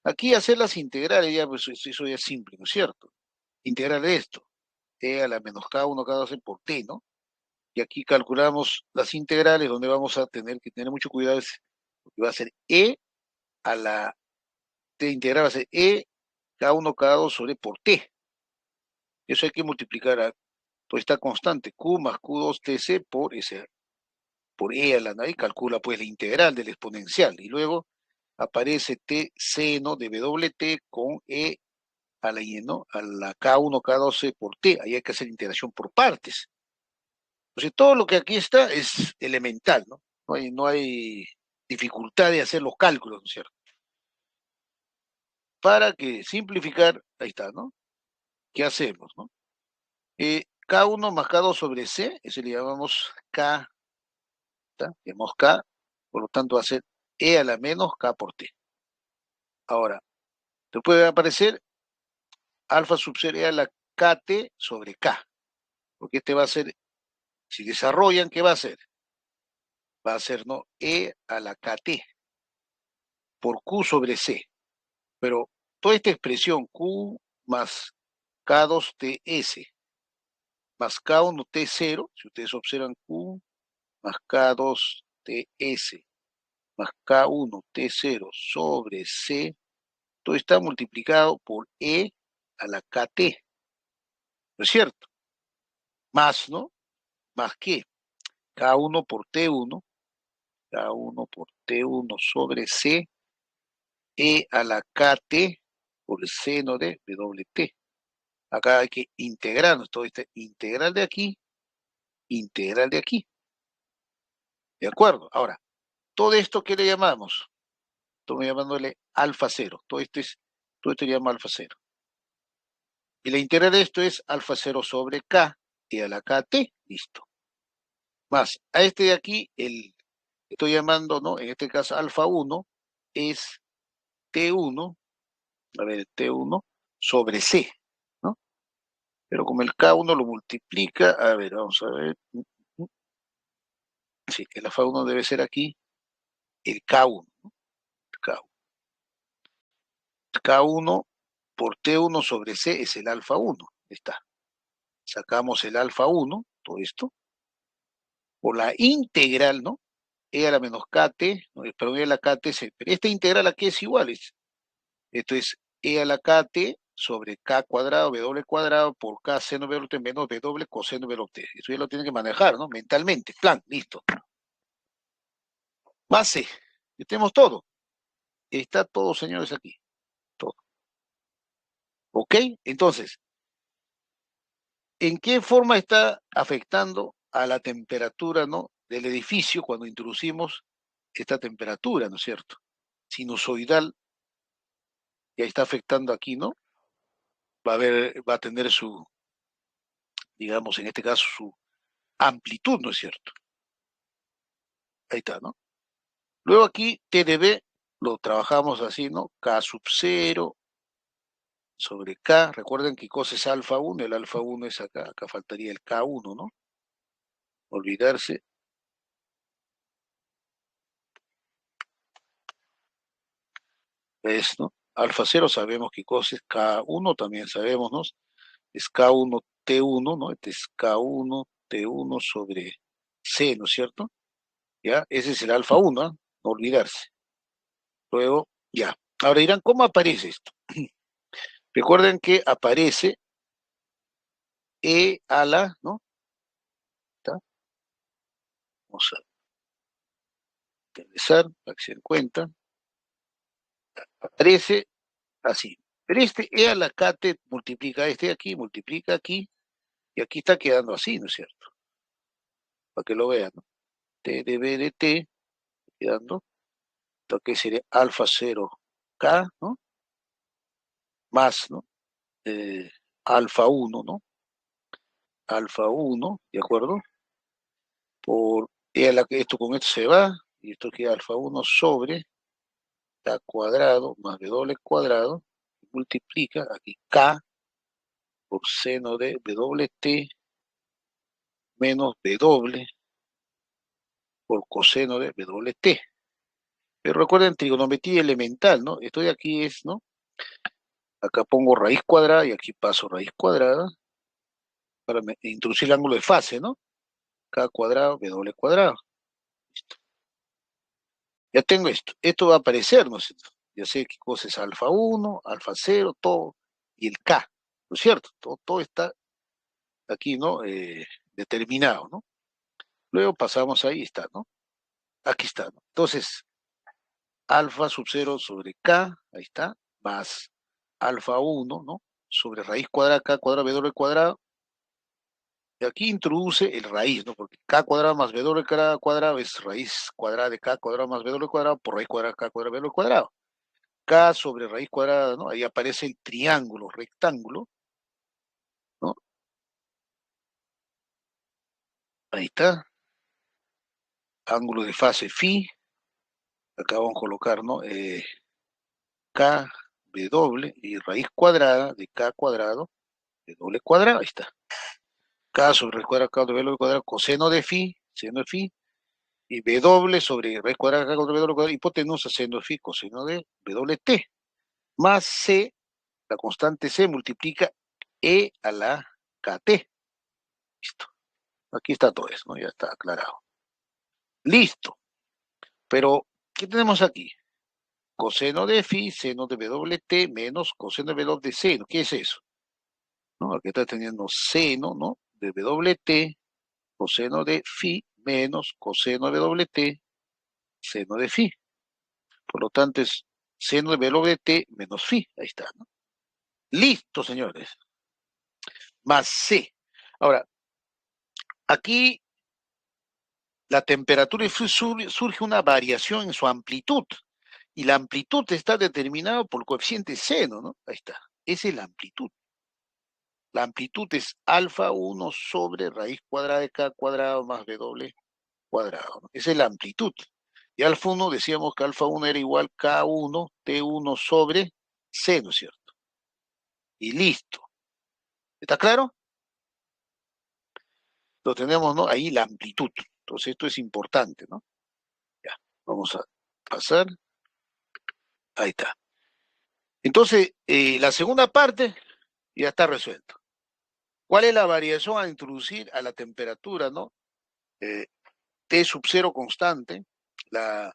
Aquí hacer las integrales, ya, pues eso ya es simple, ¿no es cierto? Integral de esto, e a la menos k1, k2 por t, ¿no? Y aquí calculamos las integrales, donde vamos a tener que tener mucho cuidado, porque va a ser e a la t integral, va a ser e k1, k2 sobre por t. Eso hay que multiplicar a toda esta constante, q más q2 tc por e a la nada, y calcula pues la integral del exponencial. Y luego aparece t seno de wt con e a la, ¿no? A la k1, k12 por t. Ahí hay que hacer integración por partes. Entonces, todo lo que aquí está es elemental, ¿no? No hay dificultad de hacer los cálculos, ¿no es cierto? Para que simplificar, ahí está, ¿no? ¿Qué hacemos, no? K1 más K2 sobre C, ese le llamamos K, ¿está? Llamamos K, por lo tanto va a ser E a la menos K por T. Ahora, Te puede aparecer alfa sub 0 e a la kt sobre k, porque este va a ser, si desarrollan, ¿qué va a ser? Va a ser, ¿no? E a la kt por q sobre c. Pero toda esta expresión q más K2TS más K1T0, si ustedes observan Q más K2TS más K1T0 sobre C, todo está multiplicado por E a la KT, ¿no es cierto? Más, ¿no? Más que K1 por T1, K1 por T1 sobre C, E a la KT por el seno de WT. Acá hay que integrarnos todo este integral de aquí, integral de aquí. ¿De acuerdo? Ahora, todo esto, ¿qué le llamamos? Estamos llamándole alfa cero. Todo esto llama alfa cero. Y la integral de esto es alfa cero sobre K y a la KT, listo. Más, a este de aquí, estoy llamando, ¿no? En este caso, alfa 1 es T1, a ver, T1 sobre C, ¿no? Pero como el K1 lo multiplica, a ver, vamos a ver. Sí, el alfa 1 debe ser aquí el K1, ¿no? El K1. K1 por T1 sobre C es el alfa 1. Está. Sacamos el alfa 1, todo esto, por la integral, ¿no? E a la menos kt, ¿no? Perdón, E a la kt, pero esta integral aquí es igual. Esto es E a la kt sobre k cuadrado, w cuadrado, por k seno wt menos w coseno wt. Eso ya lo tienen que manejar, ¿no? Mentalmente. Plan, listo. Base. Ya tenemos todo. Está todo, señores, aquí. Todo. ¿Ok? Entonces, ¿en qué forma está afectando a la temperatura, ¿no? Del edificio cuando introducimos esta temperatura, ¿no es cierto? Sinusoidal, ya está afectando aquí, ¿no? Va a tener su, digamos, en este caso, su amplitud, ¿no es cierto? Ahí está, ¿no? Luego aquí TDB lo trabajamos así, ¿no? K sub 0 sobre K. Recuerden que cosa es alfa 1, el alfa 1 es acá, acá faltaría el K1, ¿no? Olvidarse. Es, ¿no? Alfa 0 sabemos qué cosa es K1, también sabemos, ¿no? Es K1 T1, ¿no? Este es K1 T1 sobre C, ¿no es cierto? ¿Ya? Ese es el alfa 1, ¿eh? No olvidarse. Luego, ya. Ahora dirán, ¿cómo aparece esto? Recuerden que aparece E a la, ¿no? ¿Está? Vamos a empezar para que se den cuenta. Aparece así. Pero este E a la KT multiplica este de aquí, multiplica aquí, y aquí está quedando así, ¿no es cierto? Para que lo vean, ¿no? T de B de T, quedando, esto que sería alfa 0 K, ¿no? Más, ¿no? Alfa 1, ¿no? Alfa 1, ¿de acuerdo? Por esto con esto se va, y esto queda alfa 1 sobre K cuadrado más W cuadrado, multiplica aquí K por seno de WT menos W por coseno de WT. Pero recuerden trigonometría elemental, ¿no? Esto de aquí es, ¿no? Acá pongo raíz cuadrada y aquí paso raíz cuadrada para introducir el ángulo de fase, ¿no? K cuadrado, W cuadrado. Listo. Ya tengo esto. Esto va a aparecer, ¿no es cierto? Ya sé qué cosa es alfa 1, alfa 0, todo, y el K, ¿no es cierto? Todo está aquí, ¿no? Determinado, ¿no? Luego pasamos ahí, está, ¿no? Aquí está, ¿no? Entonces, alfa sub 0 sobre K, ahí está, más alfa 1, ¿no? Sobre raíz cuadrada K cuadrado W cuadrado. Y aquí introduce el raíz, ¿no? Porque K cuadrado más W cuadrado es raíz cuadrada de K cuadrado más W cuadrado por raíz cuadrada K cuadrado W cuadrado. K sobre raíz cuadrada, ¿no? Ahí aparece el triángulo, rectángulo, ¿no? Ahí está. Ángulo de fase phi. Acá vamos a colocar, ¿no? K W y raíz cuadrada de K cuadrado, W cuadrado, ahí está. K sobre raíz cuadrada, K sobre W cuadrado, coseno de phi, seno de phi, y W sobre raíz cuadrada, K sobre W cuadrado, hipotenusa, seno de phi, coseno de WT, más C, la constante C multiplica E a la KT. Listo. Aquí está todo eso, ¿no? Ya está aclarado. Listo. Pero, ¿qué tenemos aquí? Coseno de phi, seno de WT, menos coseno de W de seno. ¿Qué es eso? ¿No? Aquí está teniendo seno, ¿no? De WT, coseno de phi, menos coseno de WT, seno de phi. Por lo tanto, es seno de WT menos phi. Ahí está, ¿no? Listo, señores. Más C. Ahora, aquí la temperatura surge una variación en su amplitud. Y la amplitud está determinada por el coeficiente seno, ¿no? Ahí está. Esa es la amplitud. La amplitud es alfa 1 sobre raíz cuadrada de K cuadrado más W cuadrado, ¿no? Esa es la amplitud. Y alfa 1 decíamos que alfa 1 era igual K1 T1 sobre C, ¿no es cierto? Y listo. ¿Está claro? Lo tenemos, ¿no? Ahí la amplitud. Entonces esto es importante, ¿no? Ya, vamos a pasar. Ahí está. Entonces, la segunda parte ya está resuelta. ¿Cuál es la variación a introducir a la temperatura, ¿no? T sub 0 constante, la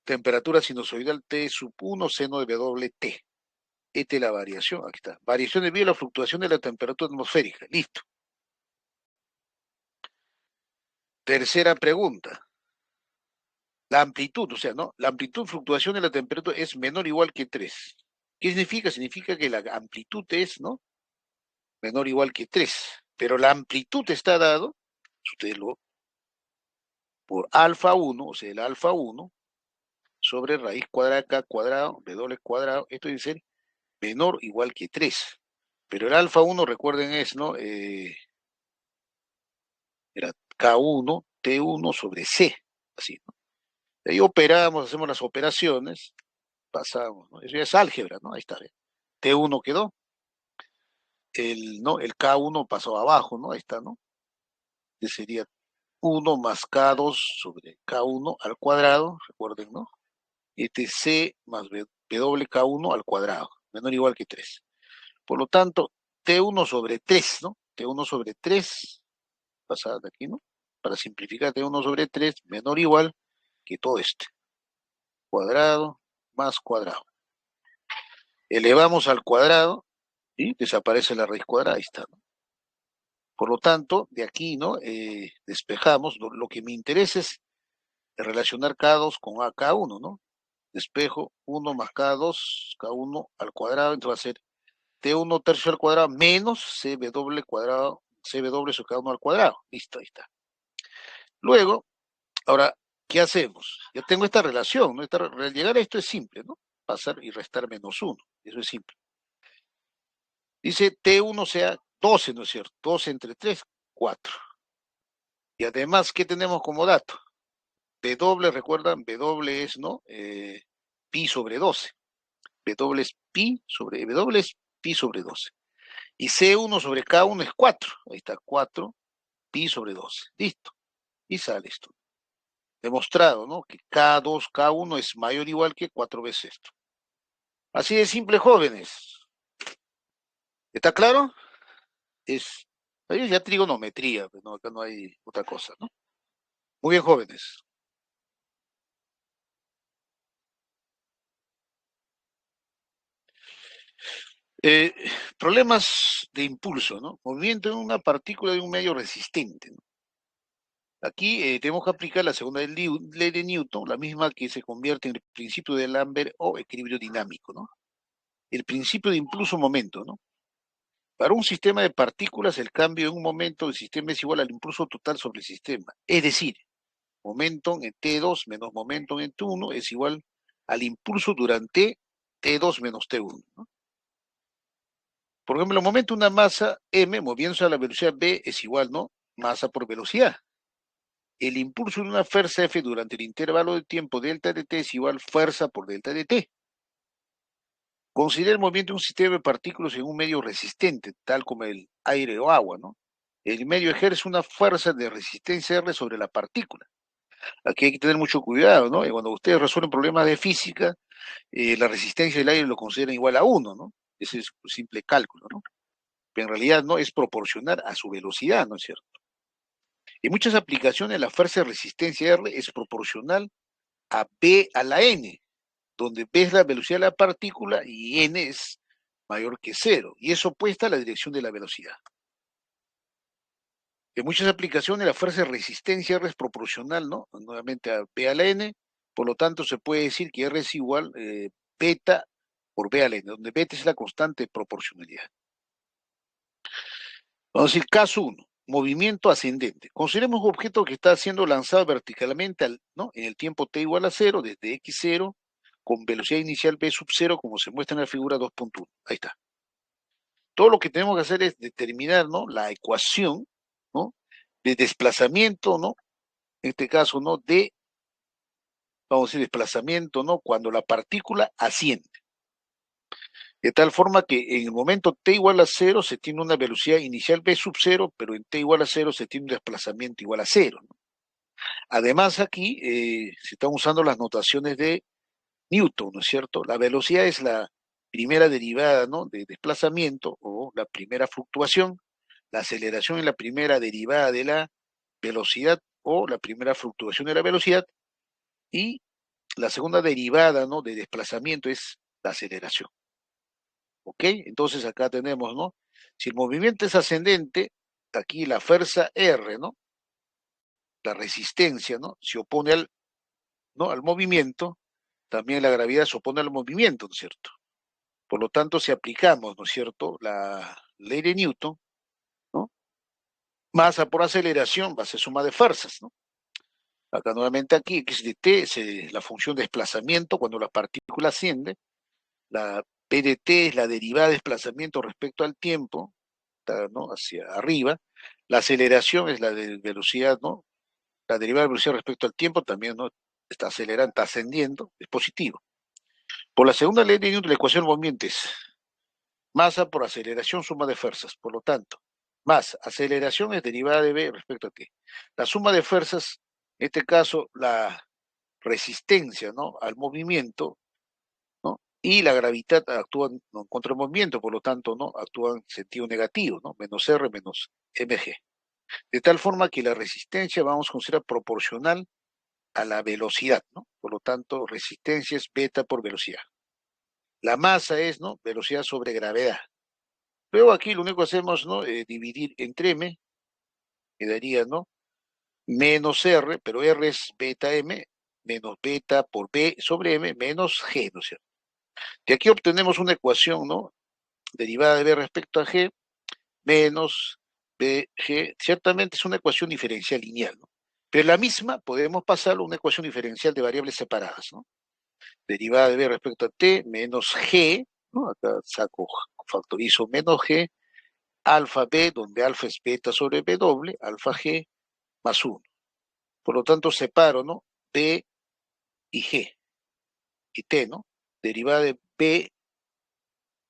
temperatura sinusoidal T sub 1 seno de WT. Esta es la variación, aquí está. Variación debido a la fluctuación de la temperatura atmosférica. Listo. Tercera pregunta. La amplitud, o sea, ¿no? La amplitud de fluctuación de la temperatura es menor o igual que 3. ¿Qué significa? Significa que la amplitud es, ¿no? Menor o igual que 3. Pero la amplitud está dado, usted lo, por alfa 1, o sea, el alfa 1, sobre raíz cuadrada K cuadrado, W cuadrado, esto debe ser menor o igual que 3. Pero el alfa 1, recuerden, es, ¿no? Era K1, T1 sobre C, así, ¿no? De ahí operamos, hacemos las operaciones, pasamos, ¿no? Eso ya es álgebra, ¿no? Ahí está, ¿ve? T1 quedó, ¿no? El K1 pasó abajo, ¿no? Ahí está, ¿no? Que sería 1 más K2 sobre K1 al cuadrado, recuerden, ¿no? Este C más WK1 al cuadrado, menor o igual que 3. Por lo tanto, T1 sobre 3, ¿no? T1 sobre 3, pasada de aquí, ¿no? Para simplificar, T1 sobre 3, menor o igual que todo este. Cuadrado más cuadrado. Elevamos al cuadrado y desaparece la raíz cuadrada, ahí está, ¿no? Por lo tanto, de aquí, ¿no? Despejamos, lo que me interesa es relacionar K2 con K1, ¿no? Despejo 1 más K2, K1 al cuadrado, entonces va a ser T1 tercio al cuadrado menos CW cuadrado, CW sobre K1 al cuadrado. Listo, ahí está. Luego, ahora, ¿qué hacemos? Ya tengo esta relación, ¿no? Llegar a esto es simple, ¿no? Pasar y restar menos 1, eso es simple. Dice T1 sea 12, ¿no es cierto? 12 entre 3, 4. Y además, ¿qué tenemos como dato? W, recuerdan, W es, ¿no? Pi sobre 12. W es pi sobre, W es pi sobre 12. Y C1 sobre K1 es 4. Ahí está, 4 pi sobre 12. Listo. Y sale esto. Demostrado, ¿no? Que K2, K1 es mayor o igual que 4 veces esto. Así de simple, jóvenes. ¿Está claro? Es ya trigonometría, pero no, acá no hay otra cosa, ¿no? Muy bien, jóvenes. Eh, Problemas de impulso, ¿no? Movimiento en una partícula de un medio resistente, ¿no? Aquí tenemos que aplicar la segunda ley de Newton, la misma que se convierte en el principio de Lambert o equilibrio dinámico, ¿no? El principio de impulso-momento, ¿no? Para un sistema de partículas, el cambio en un momento del sistema es igual al impulso total sobre el sistema. Es decir, momentum en T2 menos momentum en T1 es igual al impulso durante T2 menos T1, ¿no? Por ejemplo, el momento de una masa m moviéndose a la velocidad v es igual, ¿no? Masa por velocidad. El impulso de una fuerza F durante el intervalo de tiempo delta de t es igual fuerza por delta de t. Considera el movimiento de un sistema de partículas en un medio resistente, tal como el aire o agua, ¿no? El medio ejerce una fuerza de resistencia R sobre la partícula. Aquí hay que tener mucho cuidado, ¿no? Y cuando ustedes resuelven problemas de física, la resistencia del aire lo consideran igual a 1, ¿no? Ese es un simple cálculo, ¿no? Pero en realidad no es proporcional a su velocidad, ¿no es cierto? En muchas aplicaciones la fuerza de resistencia R es proporcional a B a la N, donde B es la velocidad de la partícula y N es mayor que cero, y es opuesta a la dirección de la velocidad. En muchas aplicaciones la fuerza de resistencia R es proporcional, ¿no? Nuevamente a B a la N, por lo tanto se puede decir que R es igual beta por B a la N, donde beta es la constante de proporcionalidad. Vamos a decir caso 1, movimiento ascendente. Consideremos un objeto que está siendo lanzado verticalmente ¿no? en el tiempo t igual a 0, desde x0, con velocidad inicial v sub 0, como se muestra en la figura 2.1. Ahí está. Todo lo que tenemos que hacer es determinar, ¿no? La ecuación, ¿no? De desplazamiento, ¿no? En este caso, ¿no? Vamos a decir, desplazamiento, ¿no? Cuando la partícula asciende. De tal forma que en el momento t igual a 0 se tiene una velocidad inicial v sub 0, pero en t igual a 0 se tiene un desplazamiento igual a 0, ¿no? Además aquí se están usando las notaciones de Newton, ¿no es cierto? La velocidad es la primera derivada, ¿no? De desplazamiento o la primera fluctuación. La aceleración es la primera derivada de la velocidad o la primera fluctuación de la velocidad. Y la segunda derivada, ¿no? De desplazamiento es la aceleración. ¿Ok? Entonces acá tenemos, ¿no? Si el movimiento es ascendente, aquí la fuerza R, ¿no? La resistencia, ¿no? Se opone ¿no? al movimiento, también la gravedad se opone al movimiento, ¿no es cierto? Por lo tanto, si aplicamos, ¿no es cierto?, la ley de Newton, ¿no? Masa por aceleración va a ser suma de fuerzas, ¿no? Acá nuevamente aquí, x de t es la función de desplazamiento cuando la partícula asciende, la p de t es la derivada de desplazamiento respecto al tiempo, ¿no? Hacia arriba, la aceleración es la de velocidad, ¿no? La derivada de velocidad respecto al tiempo también, ¿no? Está acelerando, está ascendiendo, es positivo. Por la segunda ley de Newton, la ecuación del movimiento es masa por aceleración, suma de fuerzas. Por lo tanto, más aceleración es derivada de v respecto a t. La suma de fuerzas, en este caso, la resistencia, ¿no? Al movimiento, ¿no? Y la gravedad actúan, ¿no? Contra el movimiento, por lo tanto, ¿no? Actúan en sentido negativo, ¿no? Menos R menos mg. De tal forma que la resistencia vamos a considerar proporcional a la velocidad, ¿no? Por lo tanto, resistencia es beta por velocidad. La masa es, ¿no? Velocidad sobre gravedad. Luego aquí lo único que hacemos, ¿no? Dividir entre m, quedaría, ¿no? Menos r, pero r es beta m, menos beta por b sobre m, menos g, ¿no es cierto? De aquí obtenemos una ecuación, ¿no? Derivada de b respecto a g, menos bg, ciertamente es una ecuación diferencial lineal, ¿no? Pero la misma podemos pasarlo a una ecuación diferencial de variables separadas, ¿no? Derivada de b respecto a t, menos g, ¿no? Acá factorizo menos g, alfa b, donde alfa es beta sobre b doble, alfa g más 1. Por lo tanto, separo, ¿no? B y G y T, ¿no? Derivada de B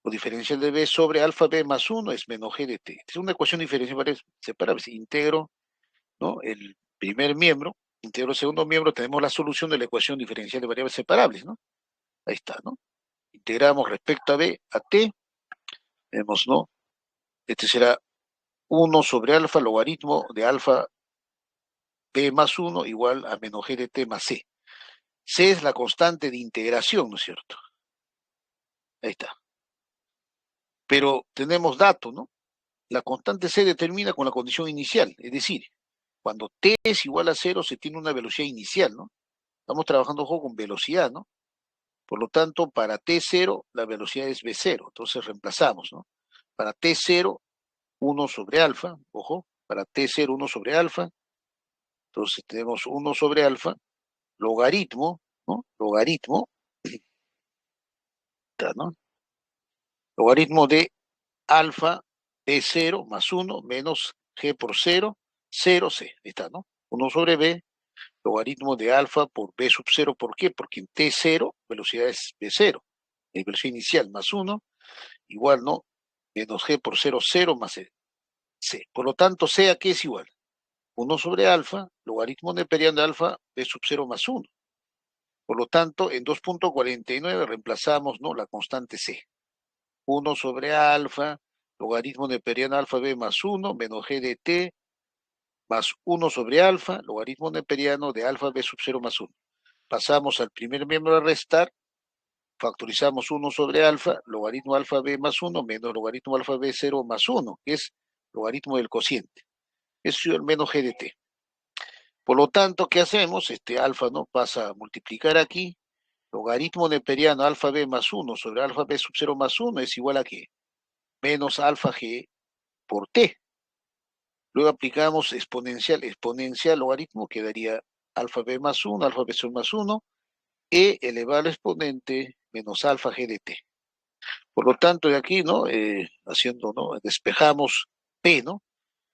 o diferencial de B sobre alfa B más 1 es menos G de T. Es una ecuación diferencial separable. Si integro, ¿no? El primer miembro, integro el segundo miembro, tenemos la solución de la ecuación diferencial de variables separables, ¿no? Ahí está, ¿no? Integramos respecto a B a T, vemos, ¿no? Este será 1 sobre alfa, logaritmo de alfa B más 1 igual a menos G de T más C. C es la constante de integración, ¿no es cierto? Ahí está. Pero tenemos datos, ¿no? La constante C determina con la condición inicial, es decir, cuando t es igual a 0 se tiene una velocidad inicial, ¿no? Estamos trabajando ojo, con velocidad, ¿no? Por lo tanto, para t0 la velocidad es v0, entonces reemplazamos, ¿no? Para t0, 1 sobre alfa, ojo, para t0, 1 sobre alfa, entonces tenemos 1 sobre alfa, logaritmo, ¿no? Logaritmo, ¿no? Logaritmo de alfa b0 más 1 menos g por 0, 0, c. Ahí está, ¿no? 1 sobre b, logaritmo de alfa por b sub 0. ¿Por qué? Porque en t0 velocidad es b0. velocidad inicial más 1, igual, ¿no? Menos G por 0, 0 más C. Por lo tanto, C aquí es igual. 1 sobre alfa, logaritmo neperiano de alfa, B sub 0 más 1. Por lo tanto, en 2.49 reemplazamos, ¿no?, la constante C. 1 sobre alfa, logaritmo neperiano de alfa B más 1, menos G de T, más 1 sobre alfa, logaritmo neperiano de alfa B sub 0 más 1. Pasamos al primer miembro a restar, factorizamos 1 sobre alfa, logaritmo alfa B más 1, menos logaritmo alfa B 0 más 1, que es logaritmo del cociente. Eso es el menos G de T. Por lo tanto, ¿qué hacemos? Este alfa, ¿no?, pasa a multiplicar aquí. Logaritmo neperiano alfa B más 1 sobre alfa B sub 0 más 1 es igual a ¿qué? Menos alfa G por T. Luego aplicamos exponencial, logaritmo, que daría alfa B más 1, alfa B sub más 1, E elevado al exponente menos alfa G de T. Por lo tanto, de aquí, ¿no?, haciendo, ¿no?, despejamos P, ¿no?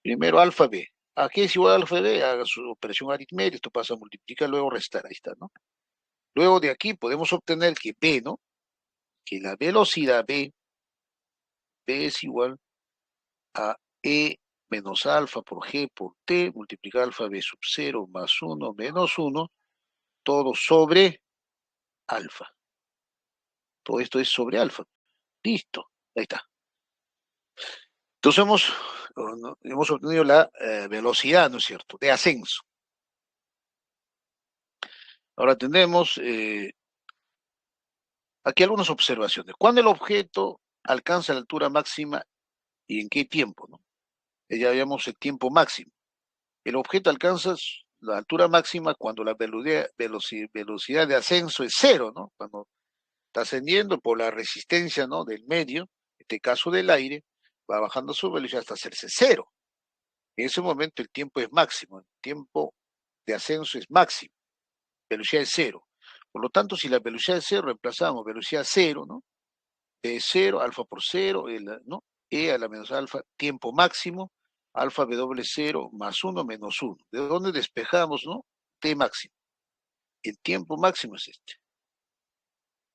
Primero alfa B. Aquí es igual a alfa B, haga su operación aritmética, esto pasa a multiplicar, luego restar, ahí está, ¿no? Luego de aquí podemos obtener que B, ¿no?, que la velocidad B es igual a E menos alfa por G por T, multiplicar alfa B sub 0 más 1 menos 1, todo sobre alfa. Todo esto es sobre alfa. Listo, ahí está. Entonces hemos obtenido la velocidad, ¿no es cierto?, de ascenso. Ahora tenemos aquí algunas observaciones. ¿Cuándo el objeto alcanza la altura máxima y en qué tiempo, ¿no? Ya habíamos el tiempo máximo. El objeto alcanza la altura máxima cuando la velocidad de ascenso es 0, ¿no? Cuando está ascendiendo por la resistencia, ¿no?, del medio, en este caso del aire, va bajando su velocidad hasta hacerse 0. En ese momento el tiempo es máximo, el tiempo de ascenso es máximo, velocidad es 0. Por lo tanto, si la velocidad es 0, reemplazamos velocidad 0, ¿no? De 0, alfa por 0, ¿no?, E a la menos alfa, tiempo máximo, alfa W 0 más 1 menos 1. ¿De dónde despejamos, no? T máximo. El tiempo máximo es este.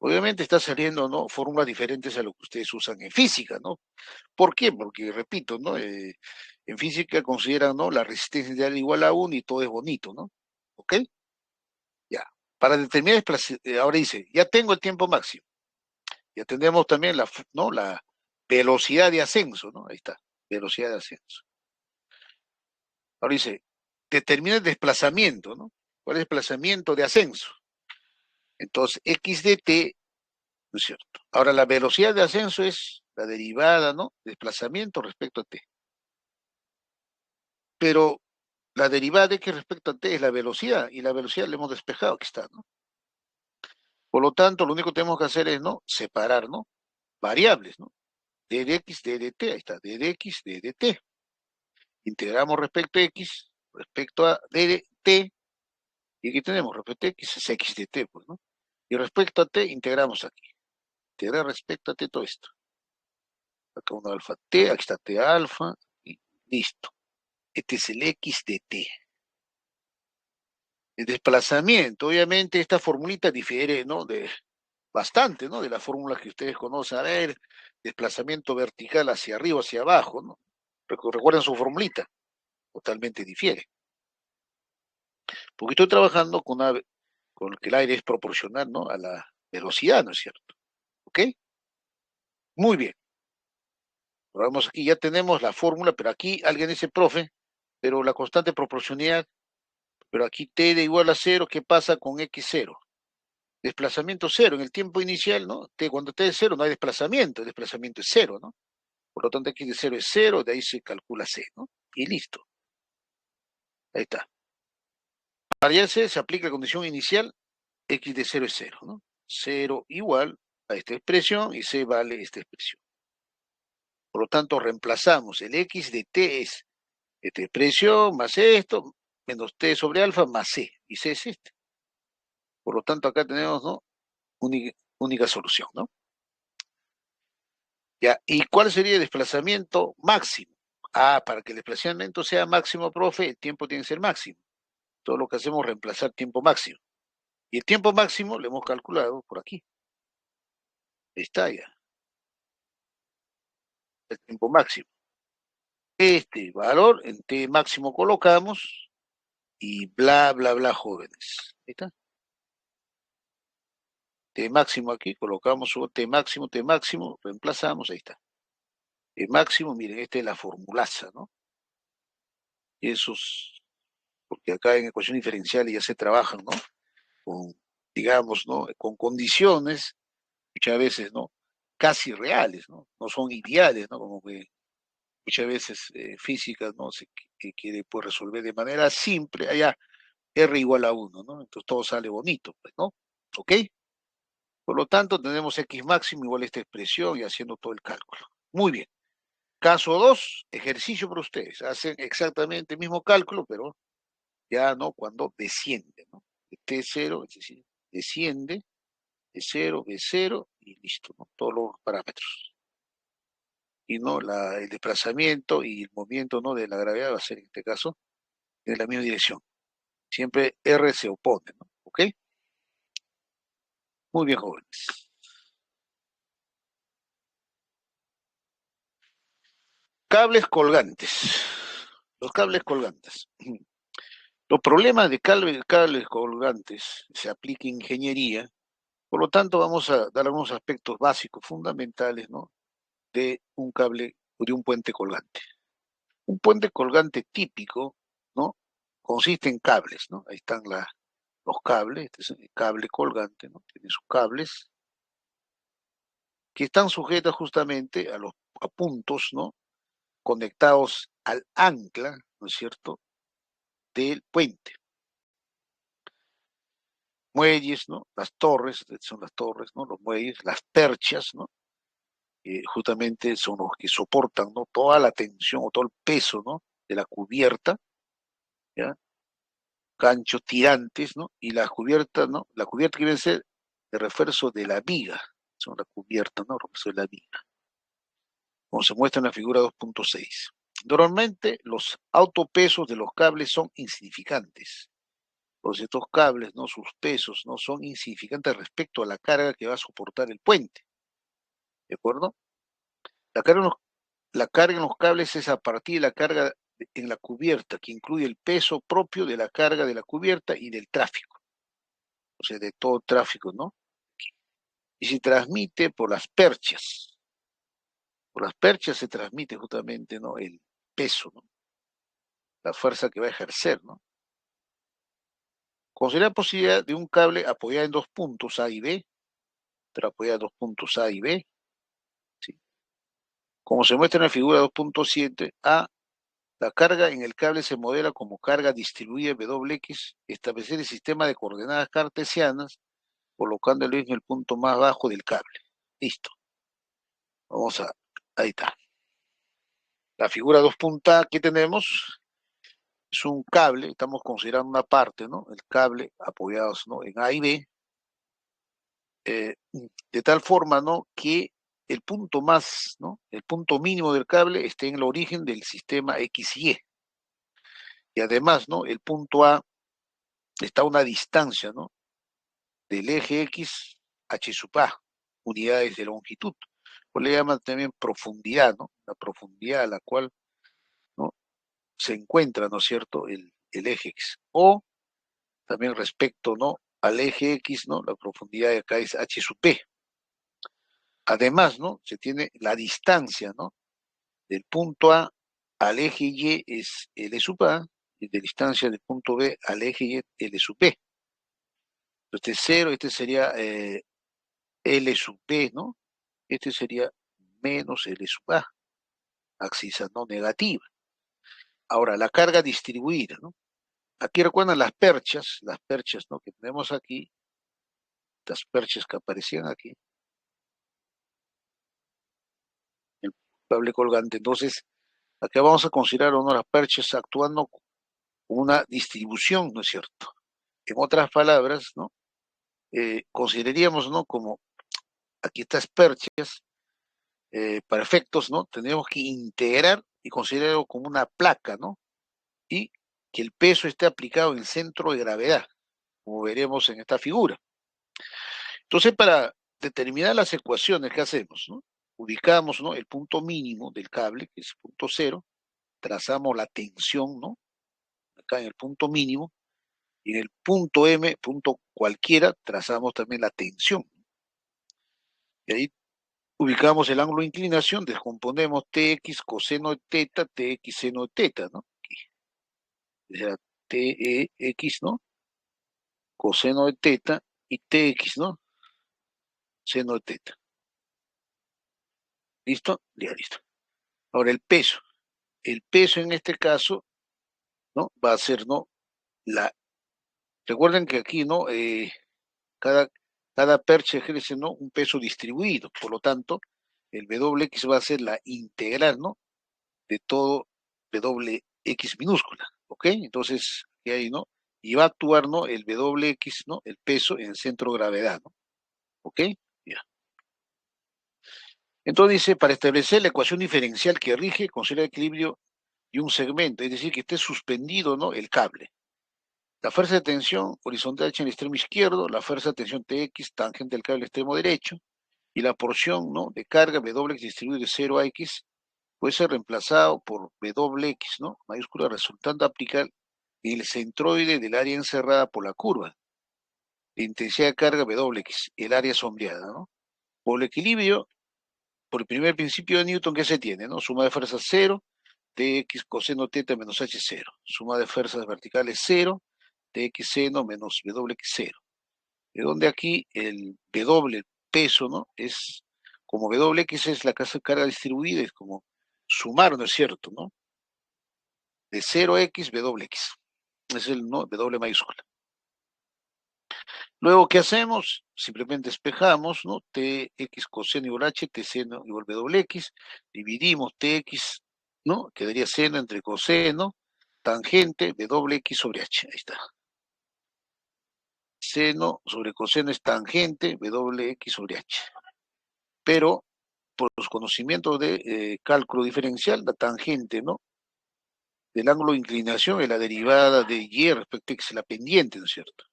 Obviamente está saliendo, ¿no?, fórmulas diferentes a lo que ustedes usan en física, ¿no? ¿Por qué? Porque, repito, ¿no?, en física consideran, ¿no?, la resistencia ideal igual a 1 y todo es bonito, ¿no? ¿Ok? Ya. Para determinar, ahora dice, ya tengo el tiempo máximo. Ya tenemos también ¿no?, la velocidad de ascenso, ¿no? Ahí está, velocidad de ascenso. Ahora dice, determina el desplazamiento, ¿no? ¿Cuál es el desplazamiento de ascenso? Entonces, x de t, ¿no es cierto? Ahora, la velocidad de ascenso es la derivada, ¿no?, desplazamiento respecto a t. Pero la derivada de x respecto a t es la velocidad, y la velocidad la hemos despejado, aquí está, ¿no? Por lo tanto, lo único que tenemos que hacer es, ¿no?, separar, ¿no?, variables, ¿no? d de x, d de t, ahí está, d de x, d de t. Integramos respecto a x, respecto a d de t, y aquí tenemos respecto a x es x de t, pues, ¿no? Y respecto a t, integramos aquí. Integrar respecto a t todo esto. Acá uno alfa t, aquí está t alfa, y listo. Este es el x de t. El desplazamiento, obviamente esta formulita difiere, ¿no?, de bastante, ¿no?, de las fórmulas que ustedes conocen. A ver, desplazamiento vertical hacia arriba, hacia abajo, ¿no? Recuerden su formulita, totalmente difiere. Porque estoy trabajando con que el aire es proporcional, ¿no?, a la velocidad, ¿no es cierto? ¿Ok? Muy bien. Ahora vamos aquí, ya tenemos la fórmula, pero aquí alguien dice, profe, pero la constante proporcionalidad, pero aquí t de igual a 0, ¿qué pasa con x0? Desplazamiento 0, en el tiempo inicial, ¿no? Cuando t es 0 no hay desplazamiento, el desplazamiento es 0, ¿no? Por lo tanto, x de 0 es 0, de ahí se calcula c, ¿no? Y listo. Ahí está. Para ya se aplica la condición inicial, x de 0 es 0, ¿no? 0 igual a esta expresión y c vale esta expresión. Por lo tanto, reemplazamos el x de t es esta expresión más esto, menos t sobre alfa más c, y c es este. Por lo tanto, acá tenemos, ¿no?, única solución, ¿no? Ya, ¿y cuál sería el desplazamiento máximo? Ah, para que el desplazamiento sea máximo, profe, el tiempo tiene que ser máximo. Todo lo que hacemos es reemplazar tiempo máximo. Y el tiempo máximo lo hemos calculado por aquí. Ahí está ya, el tiempo máximo. Este valor en T máximo colocamos y bla, bla, bla, jóvenes. Ahí está. T máximo aquí, colocamos T máximo, reemplazamos, ahí está. T máximo, miren, esta es la formulaza, ¿no? Y esos, porque acá en ecuación diferencial ya se trabajan, ¿no? Con, digamos, ¿no? Con condiciones, muchas veces, ¿no? Casi reales, ¿no? No son ideales, ¿no? Como que muchas veces física, ¿no? Que quiere pues, resolver de manera simple, allá R igual a 1, ¿no? Entonces todo sale bonito, pues, ¿no? ¿Ok? Por lo tanto, tenemos X máximo igual a esta expresión y haciendo todo el cálculo. Muy bien. Caso 2, ejercicio para ustedes. Hacen exactamente el mismo cálculo, pero ya, ¿no? Cuando desciende, ¿no? T0, es decir, desciende, B0, B0 y listo, ¿no? Todos los parámetros. Y no el desplazamiento y el movimiento, ¿no? De la gravedad va a ser en este caso en la misma dirección. Siempre R se opone, ¿no? ¿Ok? Muy bien, jóvenes. Cables colgantes. Los cables colgantes. Los problemas de cables colgantes se aplica ingeniería, por lo tanto vamos a dar algunos aspectos básicos, fundamentales, ¿no? De un cable o de un puente colgante. Un puente colgante típico, ¿no? Consiste en cables, ¿no? Ahí están los cables, este es el cable colgante, ¿no? Tiene sus cables que están sujetos justamente a puntos, ¿no? Conectados al ancla, ¿no es cierto?, del puente. Muelles, ¿no? Las torres, son las torres, ¿no? Los muelles, las perchas, ¿no? Justamente son los que soportan, ¿no? Toda la tensión o todo el peso, ¿no? De la cubierta, ¿ya? Ganchos tirantes, ¿no? Y las cubiertas, ¿no? La cubierta que debe ser de refuerzo de la viga, son la cubierta, ¿no? Refuerzo de la viga, como se muestra en la figura 2.6. Normalmente los autopesos de los cables son insignificantes. Pues estos cables, ¿no? Sus pesos, ¿no? Son insignificantes respecto a la carga que va a soportar el puente. ¿De acuerdo? La carga, en los, la carga en los cables es a partir de la carga en la cubierta, que incluye el peso propio de la carga de la cubierta y del tráfico. O sea, de todo tráfico, ¿no? Y se transmite por las perchas. Por las perchas se transmite justamente, ¿no? El peso, ¿no? La fuerza que va a ejercer, ¿no? Considera la posibilidad de un cable apoyado en dos puntos A y B, pero apoyado en dos puntos A y B, ¿sí? Como se muestra en la figura 2.7, A, la carga en el cable se modela como carga distribuida WX, establecer el sistema de coordenadas cartesianas, colocándolo en el punto más bajo del cable. Listo. Ahí está. La figura 2.A que tenemos es un cable, estamos considerando una parte, ¿no? El cable apoyados, ¿no? En A y B, de tal forma, ¿no? Que el punto más, ¿no? El punto mínimo del cable esté en el origen del sistema X y Y. Y además, ¿no? El punto A está a una distancia, ¿no? Del eje X, H sub A, unidades de longitud. Pues le llaman también profundidad, ¿no? La profundidad a la cual, ¿no? Se encuentra, ¿no es cierto?, el eje X. O también respecto, ¿no? Al eje X, ¿no? La profundidad de acá es H sub P. Además, ¿no? Se tiene la distancia, ¿no? Del punto A al eje Y es L sub A, y de distancia del punto B al eje Y, L sub B. Este es 0, este sería L sub B, ¿no? Este sería menos L sub A, axis no negativa. Ahora, la carga distribuida, ¿no? Aquí recuerdan las perchas, ¿no? Que tenemos aquí, las perchas que aparecían aquí, el cable colgante. Entonces, acá vamos a considerar una de las perchas actuando como una distribución, ¿no es cierto? En otras palabras, ¿no? Consideraríamos, ¿no? Como aquí estas perchas, para efectos, ¿no? Tendríamos que integrar y considerarlo como una placa, ¿no? Y que el peso esté aplicado en el centro de gravedad, como veremos en esta figura. Entonces, para determinar las ecuaciones que hacemos, ¿no? Ubicamos, ¿no?, el punto mínimo del cable, que es punto cero, trazamos la tensión, ¿no?, acá en el punto mínimo, y en el punto M, punto cualquiera, trazamos también la tensión. Y ahí ubicamos el ángulo de inclinación, descomponemos Tx coseno de teta, Tx seno de teta, ¿no? Aquí. O sea, Tex, ¿no?, coseno de teta, y Tx, ¿no?, seno de teta. ¿Listo? Ya, listo. Ahora el peso. El peso en este caso, ¿no?, va a ser, ¿no?, recuerden que aquí, ¿no?, cada, cada percha ejerce, ¿no?, un peso distribuido, por lo tanto, el Wx va a ser la integral, ¿no?, de todo Wx minúscula, ¿ok? Entonces, ¿qué hay, no? Y va a actuar, ¿no?, el Wx, ¿no?, el peso en el centro de gravedad, ¿no? ¿Ok? Ya. Entonces dice, para establecer la ecuación diferencial que rige, considera el equilibrio y un segmento, es decir, que esté suspendido, ¿no?, el cable. La fuerza de tensión horizontal H en el extremo izquierdo, la fuerza de tensión Tx tangente al cable extremo derecho, y la porción, ¿no?, de carga Wx distribuido de 0 a X puede ser reemplazado por Wx, ¿no?, mayúscula, resultando aplicar en el centroide del área encerrada por la curva. La intensidad de carga Wx, el área sombreada, ¿no? Por el equilibrio, por el primer principio de Newton que se tiene, ¿no? Suma de fuerzas 0, Tx coseno teta menos H 0. Suma de fuerzas verticales 0, Tx seno menos Wx 0. De donde aquí el W, el peso, ¿no?, es, como Wx es la carga distribuida, es como sumar, ¿no es cierto?, ¿no?, de 0x Wx. Es el, ¿no?, W mayúscula. Luego, ¿qué hacemos? Simplemente despejamos, ¿no?, Tx coseno igual H, T seno igual Wx, dividimos Tx, ¿no?, quedaría seno entre coseno, tangente, Wx sobre H, ahí está. Seno sobre coseno es tangente, Wx sobre H. Pero, por los conocimientos de cálculo diferencial, la tangente, ¿no?, del ángulo de inclinación es la derivada de y respecto a x, la pendiente, ¿no es cierto?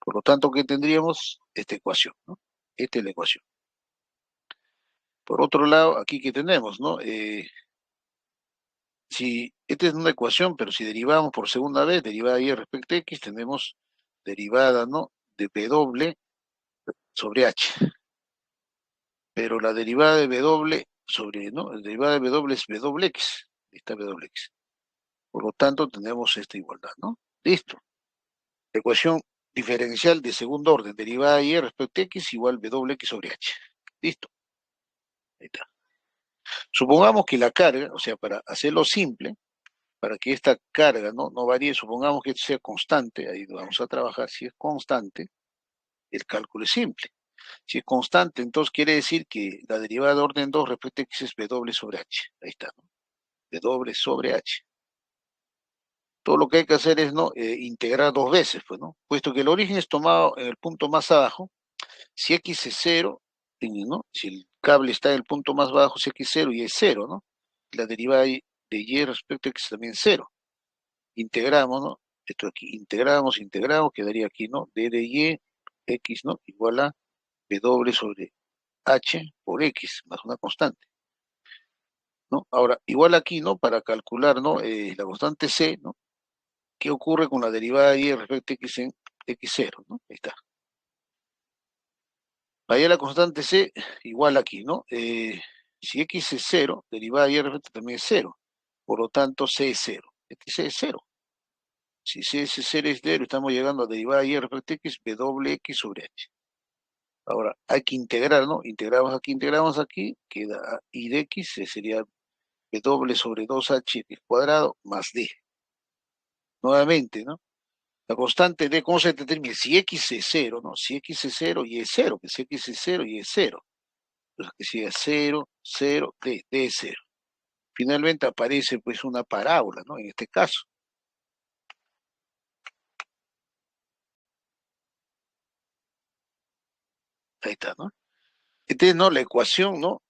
Por lo tanto, ¿qué tendríamos? Esta ecuación, ¿no? Esta es la ecuación. Por otro lado, aquí que tenemos, ¿no? Si esta es una ecuación, pero si derivamos por segunda vez, derivada de y respecto a x, tenemos derivada, ¿no?, de w sobre h. Pero la derivada de w sobre, ¿no?, la derivada de w es wx, esta wx. Por lo tanto, tenemos esta igualdad, ¿no? Listo. La ecuación diferencial de segundo orden, derivada de y respecto a x igual wx sobre h. Listo. Ahí está. Supongamos que la carga, o sea, para hacerlo simple, para que esta carga no varíe, supongamos que esto sea constante, ahí vamos a trabajar, si es constante, el cálculo es simple. Si es constante, entonces quiere decir que la derivada de orden 2 respecto a x es w sobre h. Ahí está, ¿no? W sobre h. Todo lo que hay que hacer es, ¿no?, integrar dos veces, pues, ¿no? Puesto que el origen es tomado en el punto más abajo, si x es 0, ¿no?, si el cable está en el punto más bajo, si x es 0 y es 0, ¿no?, la derivada de y respecto a x también es 0. Integramos, ¿no? Esto aquí, integramos, quedaría aquí, ¿no?, d de y, x, ¿no?, igual a w sobre h por x, más una constante, ¿no? Ahora, igual aquí, ¿no?, para calcular, ¿no?, la constante c, ¿no?, ¿qué ocurre con la derivada de y respecto a x en x0, ¿no? Ahí está. Vaya la constante c, igual aquí, ¿no? Si x es 0, derivada de y respecto también es 0. Por lo tanto, c es 0. Este c es 0. Si c es 0 es 0, estamos llegando a derivada de y respecto a x, wx sobre h. Ahora, hay que integrar, ¿no? Integramos aquí, queda y de x, sería w sobre 2h cuadrado más d. Nuevamente, ¿no? La constante d, ¿cómo se determina? Si x es 0, ¿no? Si x es 0 y es 0, que si x es 0 y es 0. Entonces, que siga 0, 0, d es 0. Finalmente aparece, pues, una parábola, ¿no? En este caso. Ahí está, ¿no? Esta es, ¿no?, la ecuación, ¿no?,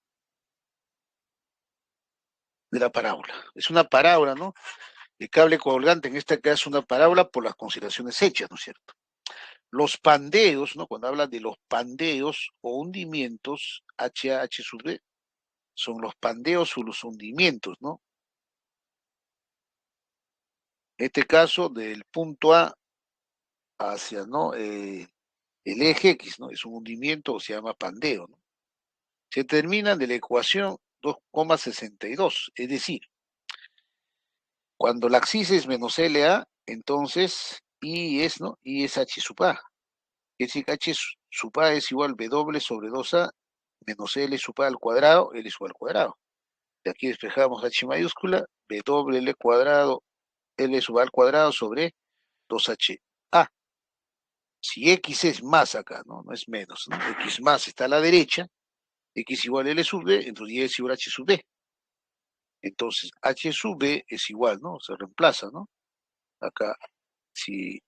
de la parábola. Es una parábola, ¿no? El cable colgante, en este caso, una parábola por las consideraciones hechas, ¿no es cierto? Los pandeos, ¿no? Cuando habla de los pandeos o hundimientos, H A H sub B, son los pandeos o los hundimientos, ¿no? En este caso, del punto A hacia, ¿no? El eje X, ¿no? Es un hundimiento o se llama pandeo, ¿no? Se determina de la ecuación 2,62, es decir, cuando la axis es menos LA, entonces I es, ¿no? I es H sub A. Es decir, que H sub A es igual a W sobre 2A menos L sub A al cuadrado, L sub A al cuadrado. De aquí despejamos H mayúscula, WL cuadrado, L sub A al cuadrado sobre 2HA. Si X es más acá, ¿no? No es menos, ¿no? X más está a la derecha, X igual a L sub B, entonces Y es igual a H sub B. Entonces, H sub B es igual, ¿no? Se reemplaza, ¿no? Acá, si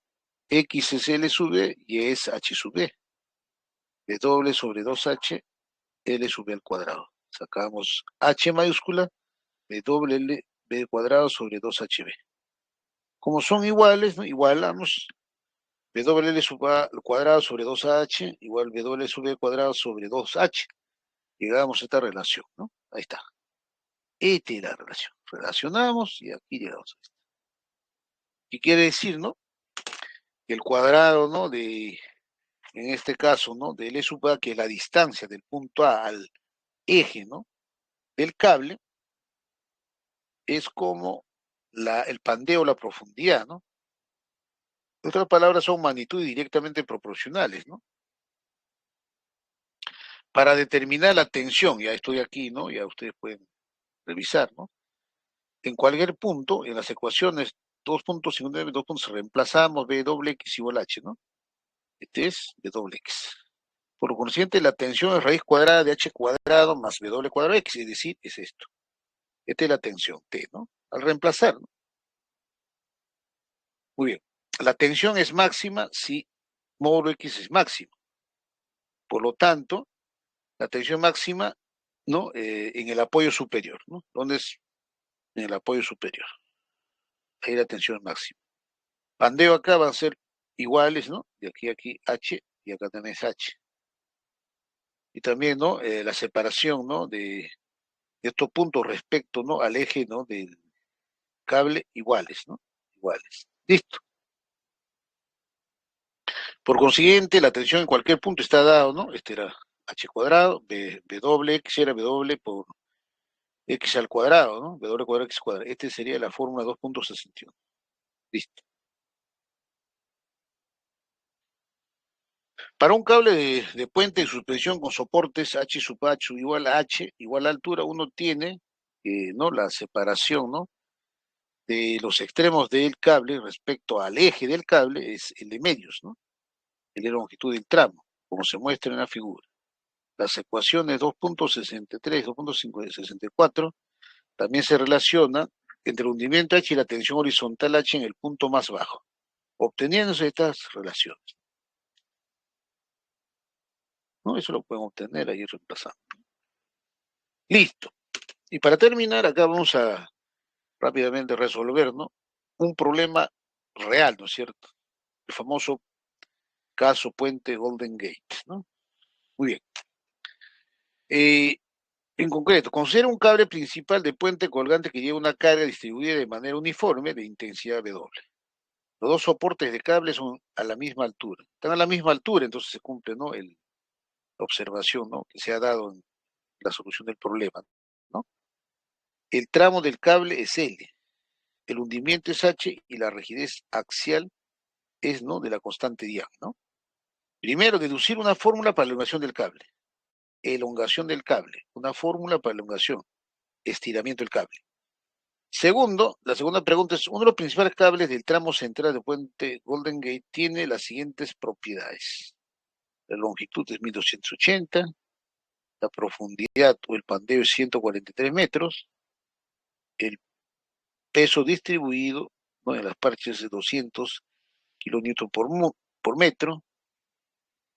X es L sub B, Y es H sub B. W sobre 2H, L sub B al cuadrado. Sacamos H mayúscula, WL B cuadrado sobre 2HB. Como son iguales, ¿no? Igualamos WL sub A al cuadrado sobre 2H igual W sub B cuadrado sobre 2H. Llegamos a esta relación, ¿no? Ahí está. Esta es la relación. Relacionamos y aquí llegamos a esto. ¿Qué quiere decir, no? Que el cuadrado, ¿no? En este caso, ¿no? De L sub A, que es la distancia del punto A al eje, ¿no? Del cable, es como el pandeo, la profundidad, ¿no? En otras palabras, son magnitudes directamente proporcionales, ¿no? Para determinar la tensión, ya estoy aquí, ¿no? Ya ustedes pueden revisar, ¿no? En cualquier punto, en las ecuaciones 2.59, 2 puntos, reemplazamos B doble X igual a H, ¿no? Este es B doble X. Por lo consiguiente, la tensión es raíz cuadrada de H cuadrado más B doble cuadrado X, es decir, es esto. Esta es la tensión T, ¿no? Al reemplazar, ¿no? Muy bien. La tensión es máxima si módulo X es máximo. Por lo tanto, la tensión máxima, ¿no? En el apoyo superior, ¿no? ¿Dónde es? En el apoyo superior. Ahí la tensión es máxima. Pandeo acá van a ser iguales, ¿no? De aquí a aquí H y acá también es H. Y también, ¿no? La separación, ¿no? De estos puntos respecto, ¿no? Al eje, ¿no? Del cable iguales, ¿no? Iguales. Listo. Por consiguiente, la tensión en cualquier punto está dado, ¿no? Este era H cuadrado, B doble, X era B doble por X al cuadrado, ¿no? B doble cuadrado X cuadrado. Este sería la fórmula 2.61. Listo. Para un cable de puente de suspensión con soportes H sub H igual a H, igual a altura, uno tiene, ¿no? La separación, ¿no? De los extremos del cable respecto al eje del cable es el de medios, ¿no? El de longitud del tramo, como se muestra en la figura. Las ecuaciones 2.63, 2.64 también se relacionan entre el hundimiento H y la tensión horizontal H en el punto más bajo, obteniéndose estas relaciones, ¿no? Eso lo pueden obtener ahí reemplazando. Listo. Y para terminar, acá vamos a rápidamente resolver, ¿no? Un problema real, ¿no es cierto? El famoso caso puente Golden Gate, ¿no? Muy bien. En concreto, considera un cable principal de puente colgante que lleva una carga distribuida de manera uniforme de intensidad W. Los dos soportes de cable son a la misma altura. Están a la misma altura, entonces se cumple, ¿no? La observación, ¿no? Que se ha dado en la solución del problema, ¿no? El tramo del cable es L, el hundimiento es H y la rigidez axial es, ¿no? De la constante Young, ¿no? Primero, deducir una fórmula para la elongación del cable. Elongación del cable, una fórmula para elongación, estiramiento del cable. Segundo, la segunda pregunta es, uno de los principales cables del tramo central del puente Golden Gate tiene las siguientes propiedades. La longitud es 1280, la profundidad o el pandeo es 143 metros, el peso distribuido, ¿no? En las parches de 200 kilonewton por metro.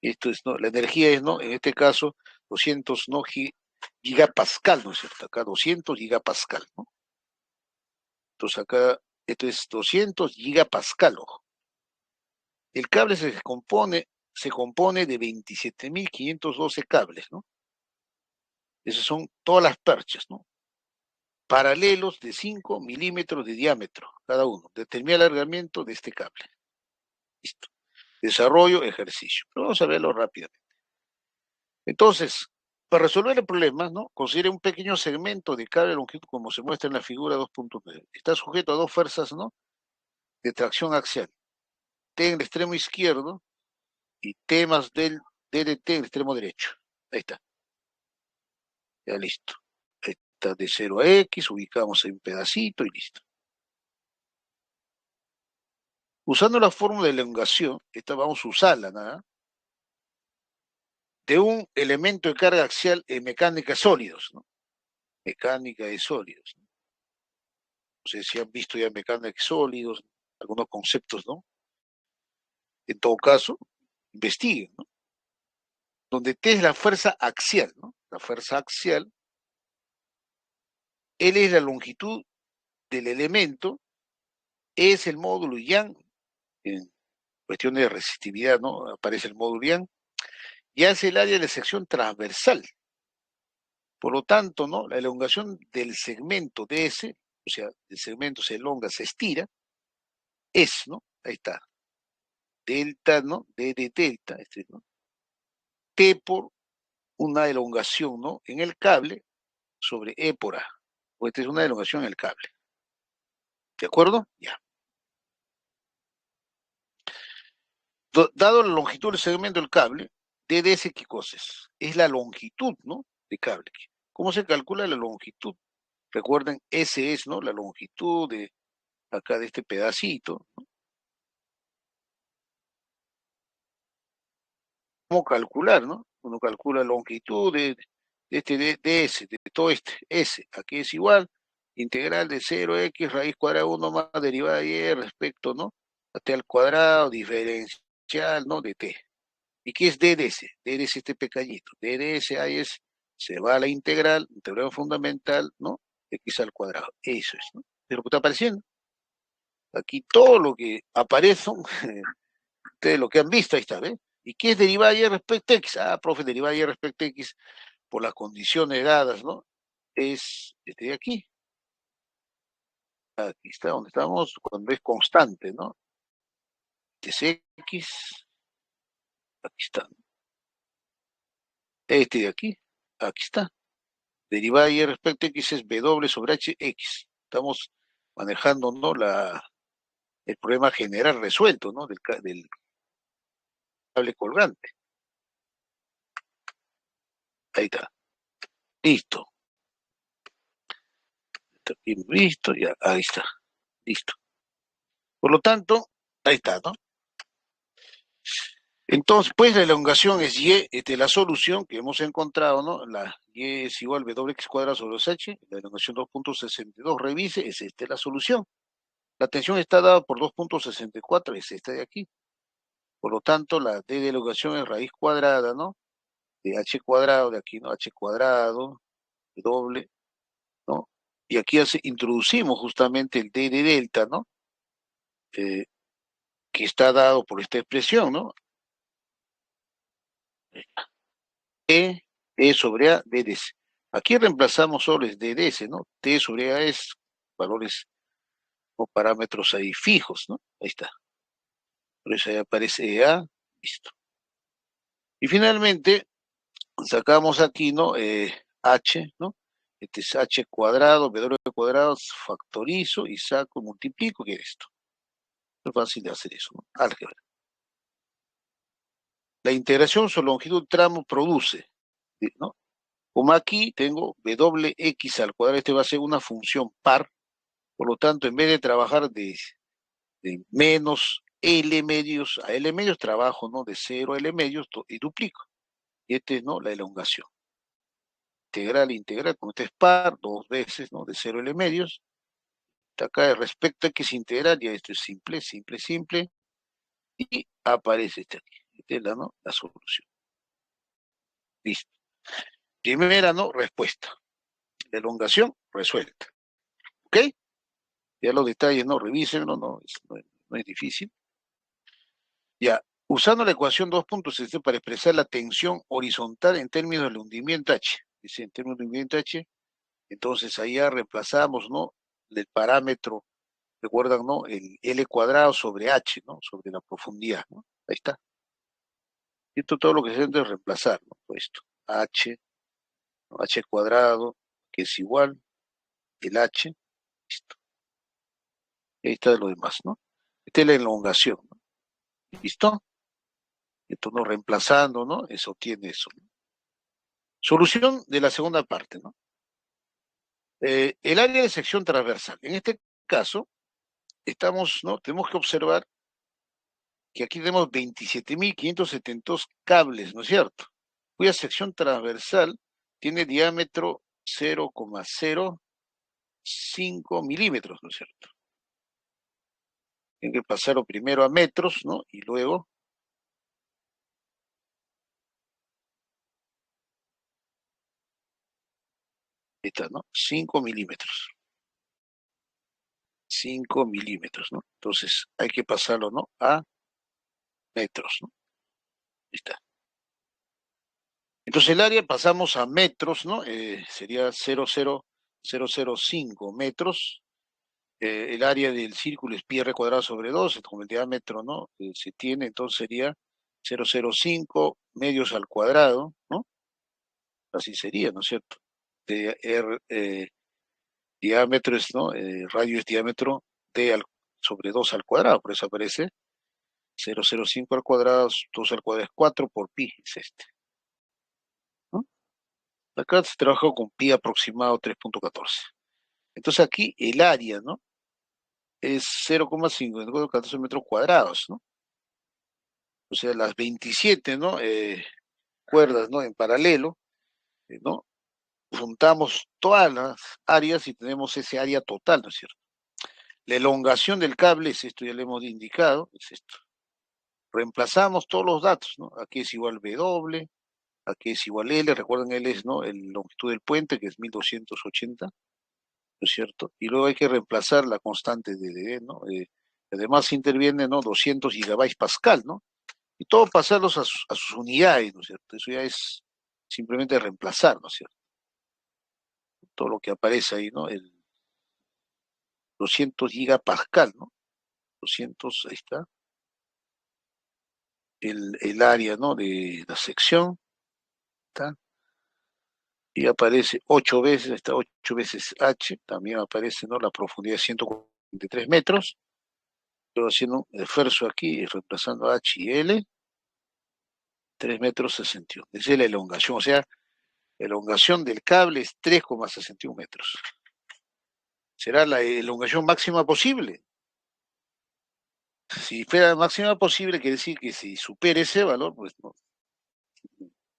Esto es, ¿no? La energía es, ¿no? En este caso, 200, ¿no? Gigapascal, ¿no es cierto? Acá 200 gigapascal, ¿no? Entonces acá, esto es 200 gigapascal, ojo. El cable se compone de 27.512 cables, ¿no? Esas son todas las perchas, ¿no? Paralelos de 5 milímetros de diámetro, cada uno. Determina el alargamiento de este cable. Listo. Desarrollo, ejercicio. Pero vamos a verlo rápidamente. Entonces, para resolver el problema, ¿no? Considere un pequeño segmento de cable de longitud, como se muestra en la figura 2.9. Está sujeto a dos fuerzas, ¿no? De tracción axial. T en el extremo izquierdo y T más del DDT en el extremo derecho. Ahí está. Ya listo. Ahí está de 0 a X, ubicamos en un pedacito y listo. Usando la fórmula de elongación, esta vamos a usarla, ¿nada? De un elemento de carga axial en mecánica de sólidos, ¿no? Mecánica de sólidos. No sé si han visto ya mecánica de sólidos, algunos conceptos, ¿no? En todo caso, investiguen, ¿no? Donde T es la fuerza axial, ¿no? La fuerza axial, L es la longitud del elemento, E es el módulo Young, en cuestión de resistividad, ¿no? Aparece el módulo Young, y hace el área de sección transversal. Por lo tanto, ¿no? La elongación del segmento DS, o sea, el segmento se elonga, se estira, es, ¿no? Ahí está. Delta, ¿no? D de delta, ¿no? T por una elongación, ¿no? En el cable sobre E por A. Pues esta es una elongación en el cable. ¿De acuerdo? Ya. Dado la longitud del segmento del cable, DDS, ¿qué cosas? Es la longitud, ¿no? De cable. ¿Cómo se calcula la longitud? Recuerden, S es, ¿no? La longitud de acá de este pedacito, ¿no? ¿Cómo calcular, no? Uno calcula la longitud de este de S, de todo este S. Aquí es igual, integral de 0x raíz cuadrada 1 más derivada de y respecto, ¿no? A t al cuadrado, diferencial, ¿no? De t. ¿Y qué es d de s? D de s este pequeñito. D de s ahí es, se va a la integral, teorema fundamental, ¿no? X al cuadrado. Eso es, ¿no? Es lo que está apareciendo. Aquí todo lo que aparece, ustedes lo que han visto, ahí está, ¿ven? ¿Y qué es derivada y respecto a x? Ah, profe, derivada y respecto a x por las condiciones dadas, ¿no? Es este de aquí. Aquí está donde estamos cuando es constante, ¿no? Este es x, aquí está. Este de aquí está. Derivada y respecto a x es w sobre hx. Estamos manejando, ¿no? El problema general resuelto, ¿no? Del cable colgante. Ahí está. Listo. Está bien visto, ya, ahí está. Listo. Por lo tanto, ahí está, ¿no? Entonces, pues la elongación es y, la solución que hemos encontrado, ¿no? La y es igual a wx cuadrado sobre 2h, la elongación 2.62, revise, es esta la solución. La tensión está dada por 2.64, es esta de aquí. Por lo tanto, la d de elongación es raíz cuadrada, ¿no? De h cuadrado, de aquí, ¿no? H cuadrado, doble, ¿no? Y aquí introducimos justamente el d de delta, ¿no? Que está dado por esta expresión, ¿no? E sobre A, D de S. Aquí reemplazamos solo es D de S, ¿no? T sobre A es valores o parámetros ahí fijos, ¿no? Ahí está. Por eso ahí aparece A, listo. Y finalmente, sacamos aquí, ¿no? H, ¿no? Este es H cuadrado, W cuadrado, factorizo y saco, multiplico, ¿qué es esto? Es fácil de hacer eso, ¿no? Álgebra. La integración sobre longitud tramo produce, ¿no? Como aquí tengo wx al cuadrado, este va a ser una función par, por lo tanto, en vez de trabajar de menos L medios a L medios, trabajo, ¿no? De 0 a L medios y duplico. Y este es, ¿no? La elongación. Integral, como este es par, dos veces, ¿no? De 0 a L medios. Acá respecto a x integral, ya esto es simple, simple, simple. Y aparece este aquí. Esta es ¿no? La solución. Listo. Primera, ¿no? Respuesta. La elongación resuelta. ¿Ok? Ya los detalles, no, revísenlo, no es difícil. Ya, usando la ecuación 2.7 para expresar la tensión horizontal en términos del hundimiento H. Dice, en términos de hundimiento H, entonces ahí ya reemplazamos, ¿no? El parámetro, recuerdan, ¿no? El L cuadrado sobre H, ¿no? Sobre la profundidad, ¿no? Ahí está. Y esto todo lo que se debe reemplazar, ¿no? Pues esto, H, ¿no? H cuadrado, que es igual, el H, listo. Y ahí está lo demás, ¿no? Esta es la elongación, ¿no? ¿Listo? Esto no reemplazando, ¿no? Eso tiene eso, ¿no? Solución de la segunda parte, ¿no? El área de sección transversal. En este caso, estamos, ¿no? Tenemos que observar que aquí tenemos 27.572 cables, ¿no es cierto? Cuya sección transversal tiene diámetro 0,05 milímetros, ¿no es cierto? Tienen que pasarlo primero a metros, ¿no? Y luego, esta, ¿no? 5 milímetros. 5 milímetros, ¿no? Entonces, hay que pasarlo, ¿no? A metros, ¿no? Ahí está. Entonces el área pasamos a metros, ¿no? Sería 0,0005 metros. El área del círculo es pi r cuadrado sobre 2, como el diámetro, ¿no? Se tiene, entonces sería 0,05 medios al cuadrado, ¿no? Así sería, ¿no es cierto? De R, diámetro es, ¿no? Radio es diámetro sobre 2 al cuadrado, por eso aparece 0,05 al cuadrado, 2 al cuadrado es 4 por pi, es este, ¿no? Acá se trabajó con pi aproximado 3.14. Entonces aquí el área, ¿no? Es 0,54 metros cuadrados, ¿no? O sea, las 27, ¿no? Cuerdas, ¿no? En paralelo, ¿no? Juntamos todas las áreas y tenemos ese área total, ¿no es cierto? La elongación del cable es esto, ya le hemos indicado, es esto. Reemplazamos todos los datos, ¿no? Aquí es igual W, aquí es igual L, recuerden L es, ¿no? La longitud del puente, que es 1280, ¿no es cierto? Y luego hay que reemplazar la constante de D, ¿no? Además interviene, ¿no? 200 gigabytes pascal, ¿no? Y todo pasarlos a sus unidades, ¿no es cierto? Eso ya es simplemente reemplazar, ¿no es cierto? Todo lo que aparece ahí, ¿no? El 200 gigapascal, ¿no? 200, ahí está. El área, ¿no? De la sección, ¿está? Y aparece 8 veces, está 8 veces H, también aparece, ¿no? La profundidad de 143 metros. Estoy haciendo un esfuerzo aquí, reemplazando H y L, 3 metros 61. Esa es la elongación, o sea, la elongación del cable es 3,61 metros. Será la elongación máxima posible. Si fuera la máxima posible, quiere decir que si supere ese valor, pues no,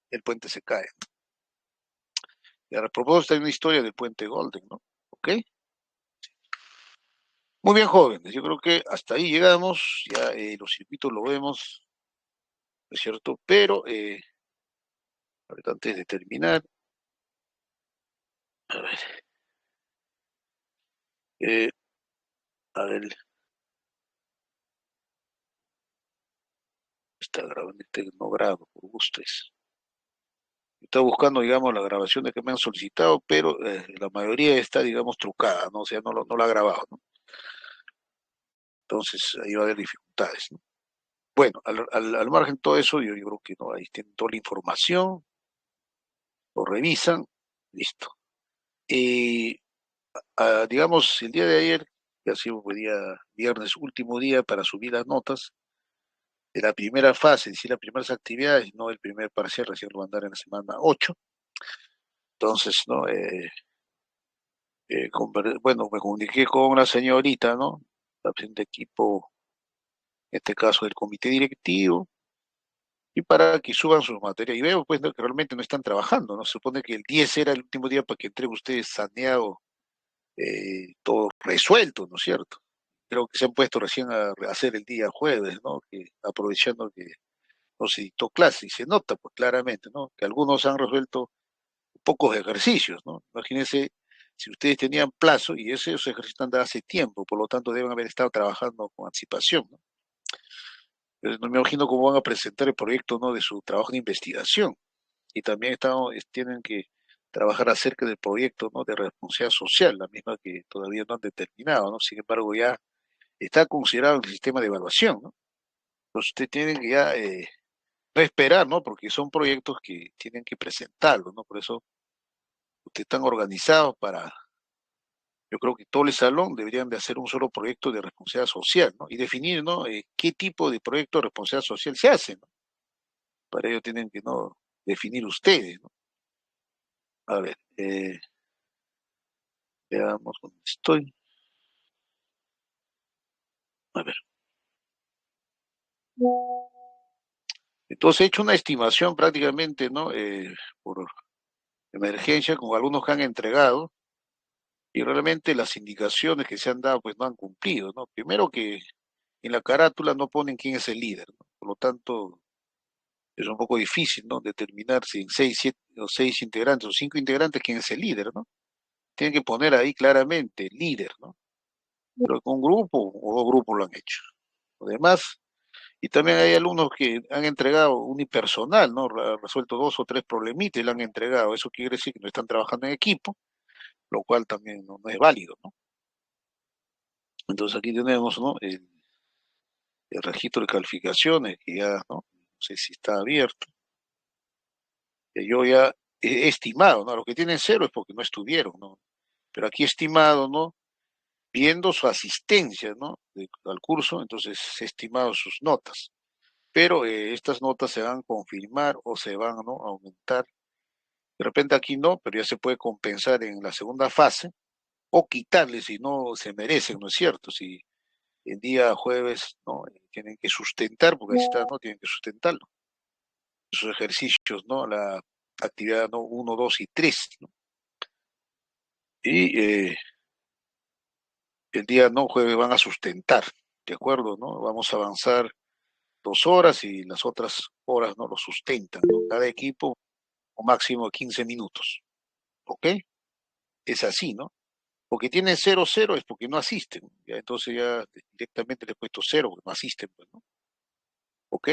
el puente se cae. Y a propósito, hay una historia del puente Golden, ¿no? ¿Ok? Muy bien, jóvenes. Yo creo que hasta ahí llegamos. Ya los circuitos lo vemos, ¿no es cierto? Pero, ahorita antes de terminar, a ver, eh, a ver, está grabando, este no grabo, por gusto es. Está buscando, digamos, la grabación de que me han solicitado, pero la mayoría está, digamos, trucada, ¿no? O sea, no la ha grabado, ¿no? Entonces, ahí va a haber dificultades, ¿no? Bueno, al margen de todo eso, yo creo que no, ahí tienen toda la información, lo revisan, listo. Y, digamos, el día de ayer, que ha sido el día viernes, último día para subir las notas de la primera fase, es decir, las primeras actividades, no el primer parcial, recién lo van a dar en la semana 8. Entonces, ¿no? Bueno, me comuniqué con la señorita, ¿no? La presidenta de equipo, en este caso del comité directivo, y para que suban sus materias. Y veo, pues, ¿no? Que realmente no están trabajando, ¿no? Se supone que el 10 era el último día para que entreguen ustedes saneado, todo resuelto, ¿no es cierto? Creo que se han puesto recién a hacer el día jueves, ¿no? Que, aprovechando que no se dictó clase, y se nota, pues, claramente, ¿no? Que algunos han resuelto pocos ejercicios, ¿no? Imagínense si ustedes tenían plazo y esos ejercicios están de hace tiempo, por lo tanto deben haber estado trabajando con anticipación, ¿no? No me imagino cómo van a presentar el proyecto, ¿no? De su trabajo de investigación. Y también tienen que trabajar acerca del proyecto, ¿no? De responsabilidad social, la misma que todavía no han determinado, ¿no? Sin embargo, ya está considerado en el sistema de evaluación, ¿no? Entonces usted tiene que ya no esperar, ¿no? Porque son proyectos que tienen que presentarlos, ¿no? Por eso ustedes están organizados para, yo creo que todo el salón deberían de hacer un solo proyecto de responsabilidad social, ¿no? Y definir, ¿no? Qué tipo de proyecto de responsabilidad social se hace, ¿no? Para ello tienen que, ¿no? Definir ustedes, ¿no? A ver, veamos dónde estoy. A ver. Entonces he hecho una estimación prácticamente, ¿no? Por emergencia con algunos que han entregado y realmente las indicaciones que se han dado pues no han cumplido, ¿no? Primero que en la carátula no ponen quién es el líder, ¿no? Por lo tanto es un poco difícil, ¿no? Determinar si en seis, siete o seis integrantes o cinco integrantes quién es el líder, ¿no? Tienen que poner ahí claramente líder, ¿no? Pero con un grupo o dos grupos lo han hecho. Además, y también hay alumnos que han entregado unipersonal, ¿no? Resuelto dos o tres problemitas y lo han entregado. Eso quiere decir que no están trabajando en equipo, lo cual también no es válido, ¿no? Entonces aquí tenemos, ¿no? El registro de calificaciones, que ya, ¿no? No sé si está abierto. Que yo ya he estimado, ¿no? Los que tienen cero es porque no estuvieron, ¿no? Pero aquí estimado, ¿no? Viendo su asistencia, ¿no? Al curso, entonces he estimado sus notas. Pero estas notas se van a confirmar o se van, ¿no? A aumentar. De repente aquí no, pero ya se puede compensar en la segunda fase o quitarle si no se merecen, ¿no es cierto? Si el día jueves, ¿no? Tienen que sustentar, porque ahí está, ¿no? Tienen que sustentarlo. Esos ejercicios, ¿no? La actividad, ¿no? 1, 2 y 3, ¿no? Y el día, ¿no? Jueves van a sustentar, ¿de acuerdo? ¿No? Vamos a avanzar 2 horas y las otras horas, ¿no? Lo sustentan, ¿no? Cada equipo, o máximo 15 minutos, ¿ok? Es así, ¿no? Porque tienen cero cero es porque no asisten. ¿Ya? Entonces ya directamente le he puesto cero, porque no asisten, pues, ¿no? ¿Ok?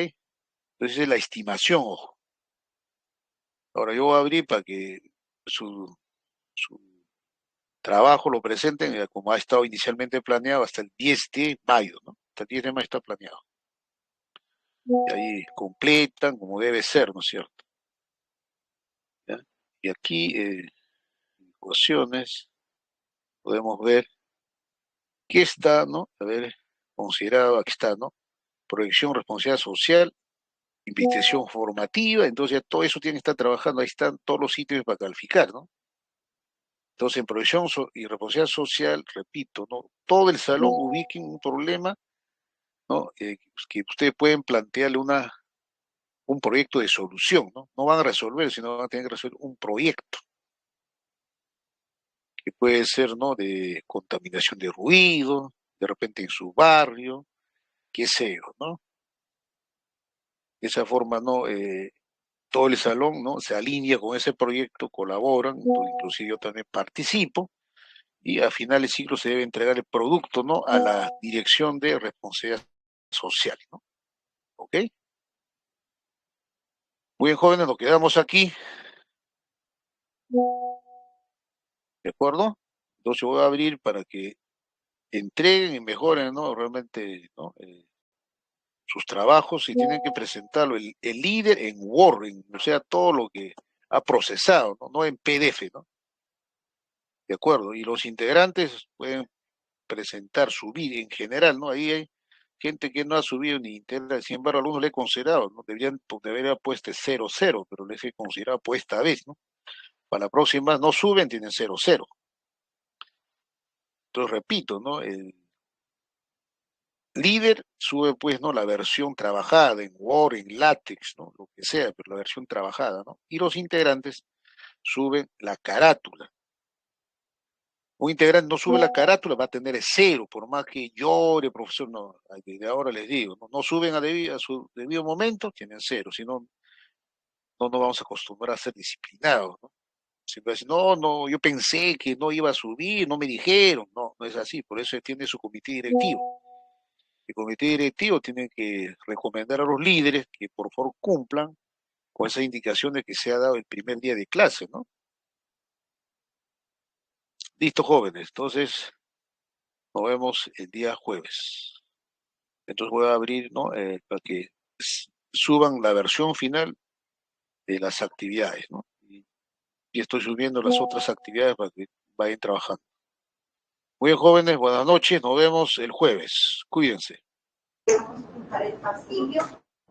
Entonces es la estimación, ojo. Ahora yo voy a abrir para que su trabajo lo presenten como ha estado inicialmente planeado hasta el 10 de mayo, ¿no? Hasta el 10 de mayo está planeado. Y ahí completan como debe ser, ¿no es cierto? ¿Ya? Y aquí, ecuaciones, podemos ver qué está, ¿no? A ver, considerado, aquí está, ¿no? Proyección, responsabilidad social, investigación formativa, entonces ya todo eso tiene que estar trabajando, ahí están todos los sitios para calificar, ¿no? Entonces en proyección y responsabilidad social, repito, ¿no? Todo el salón ubiquen un problema, ¿no? Que ustedes pueden plantearle un proyecto de solución, ¿no? No van a resolver, sino van a tener que resolver un proyecto, que puede ser, ¿no? De contaminación de ruido, de repente en su barrio, qué sé yo, ¿no? De esa forma, ¿no? Todo el salón, ¿no? Se alinea con ese proyecto, colaboran, inclusive yo también participo, y a final del ciclo se debe entregar el producto, ¿no? A la dirección de responsabilidad social, ¿no? ¿Ok? Muy bien, jóvenes, nos quedamos aquí, ¿de acuerdo? Entonces voy a abrir para que entreguen y mejoren, ¿no? Realmente, ¿no? Sus trabajos y tienen que presentarlo el líder en Word, o sea, todo lo que ha procesado, ¿no? No en PDF, ¿no? De acuerdo. Y los integrantes pueden presentar, subir en general, ¿no? Ahí hay gente que no ha subido ni integra, sin embargo, algunos le he considerado, ¿no? Debería haber puesto 0 0, pero les he considerado pues esta vez, ¿no? Para la próxima no suben, tienen 0 0. Entonces, repito, ¿no? El líder sube, pues, ¿no? La versión trabajada en Word, en LaTeX, ¿no? Lo que sea, pero la versión trabajada, ¿no? Y los integrantes suben la carátula. Un integrante no sube la carátula, va a tener cero, por más que llore, profesor, no, de ahora les digo, no suben a su debido momento, tienen cero, si no, no nos vamos a acostumbrar a ser disciplinados, ¿no? Siempre dicen, no, yo pensé que no iba a subir, no me dijeron, no es así, por eso tiene su comité directivo. El comité directivo tiene que recomendar a los líderes que por favor cumplan con esas indicaciones que se ha dado el primer día de clase, ¿no? Listo, jóvenes. Entonces, nos vemos el día jueves. Entonces voy a abrir, ¿no? Para que suban la versión final de las actividades, ¿no? Y estoy subiendo las otras actividades para que vayan trabajando. Muy bien, jóvenes, buenas noches. Nos vemos el jueves. Cuídense.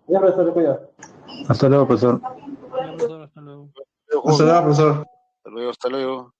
Ya, profesor, cuida. Hasta luego, profesor. Ya, profesor, hasta luego. Hasta luego, profesor. Hasta luego, hasta luego.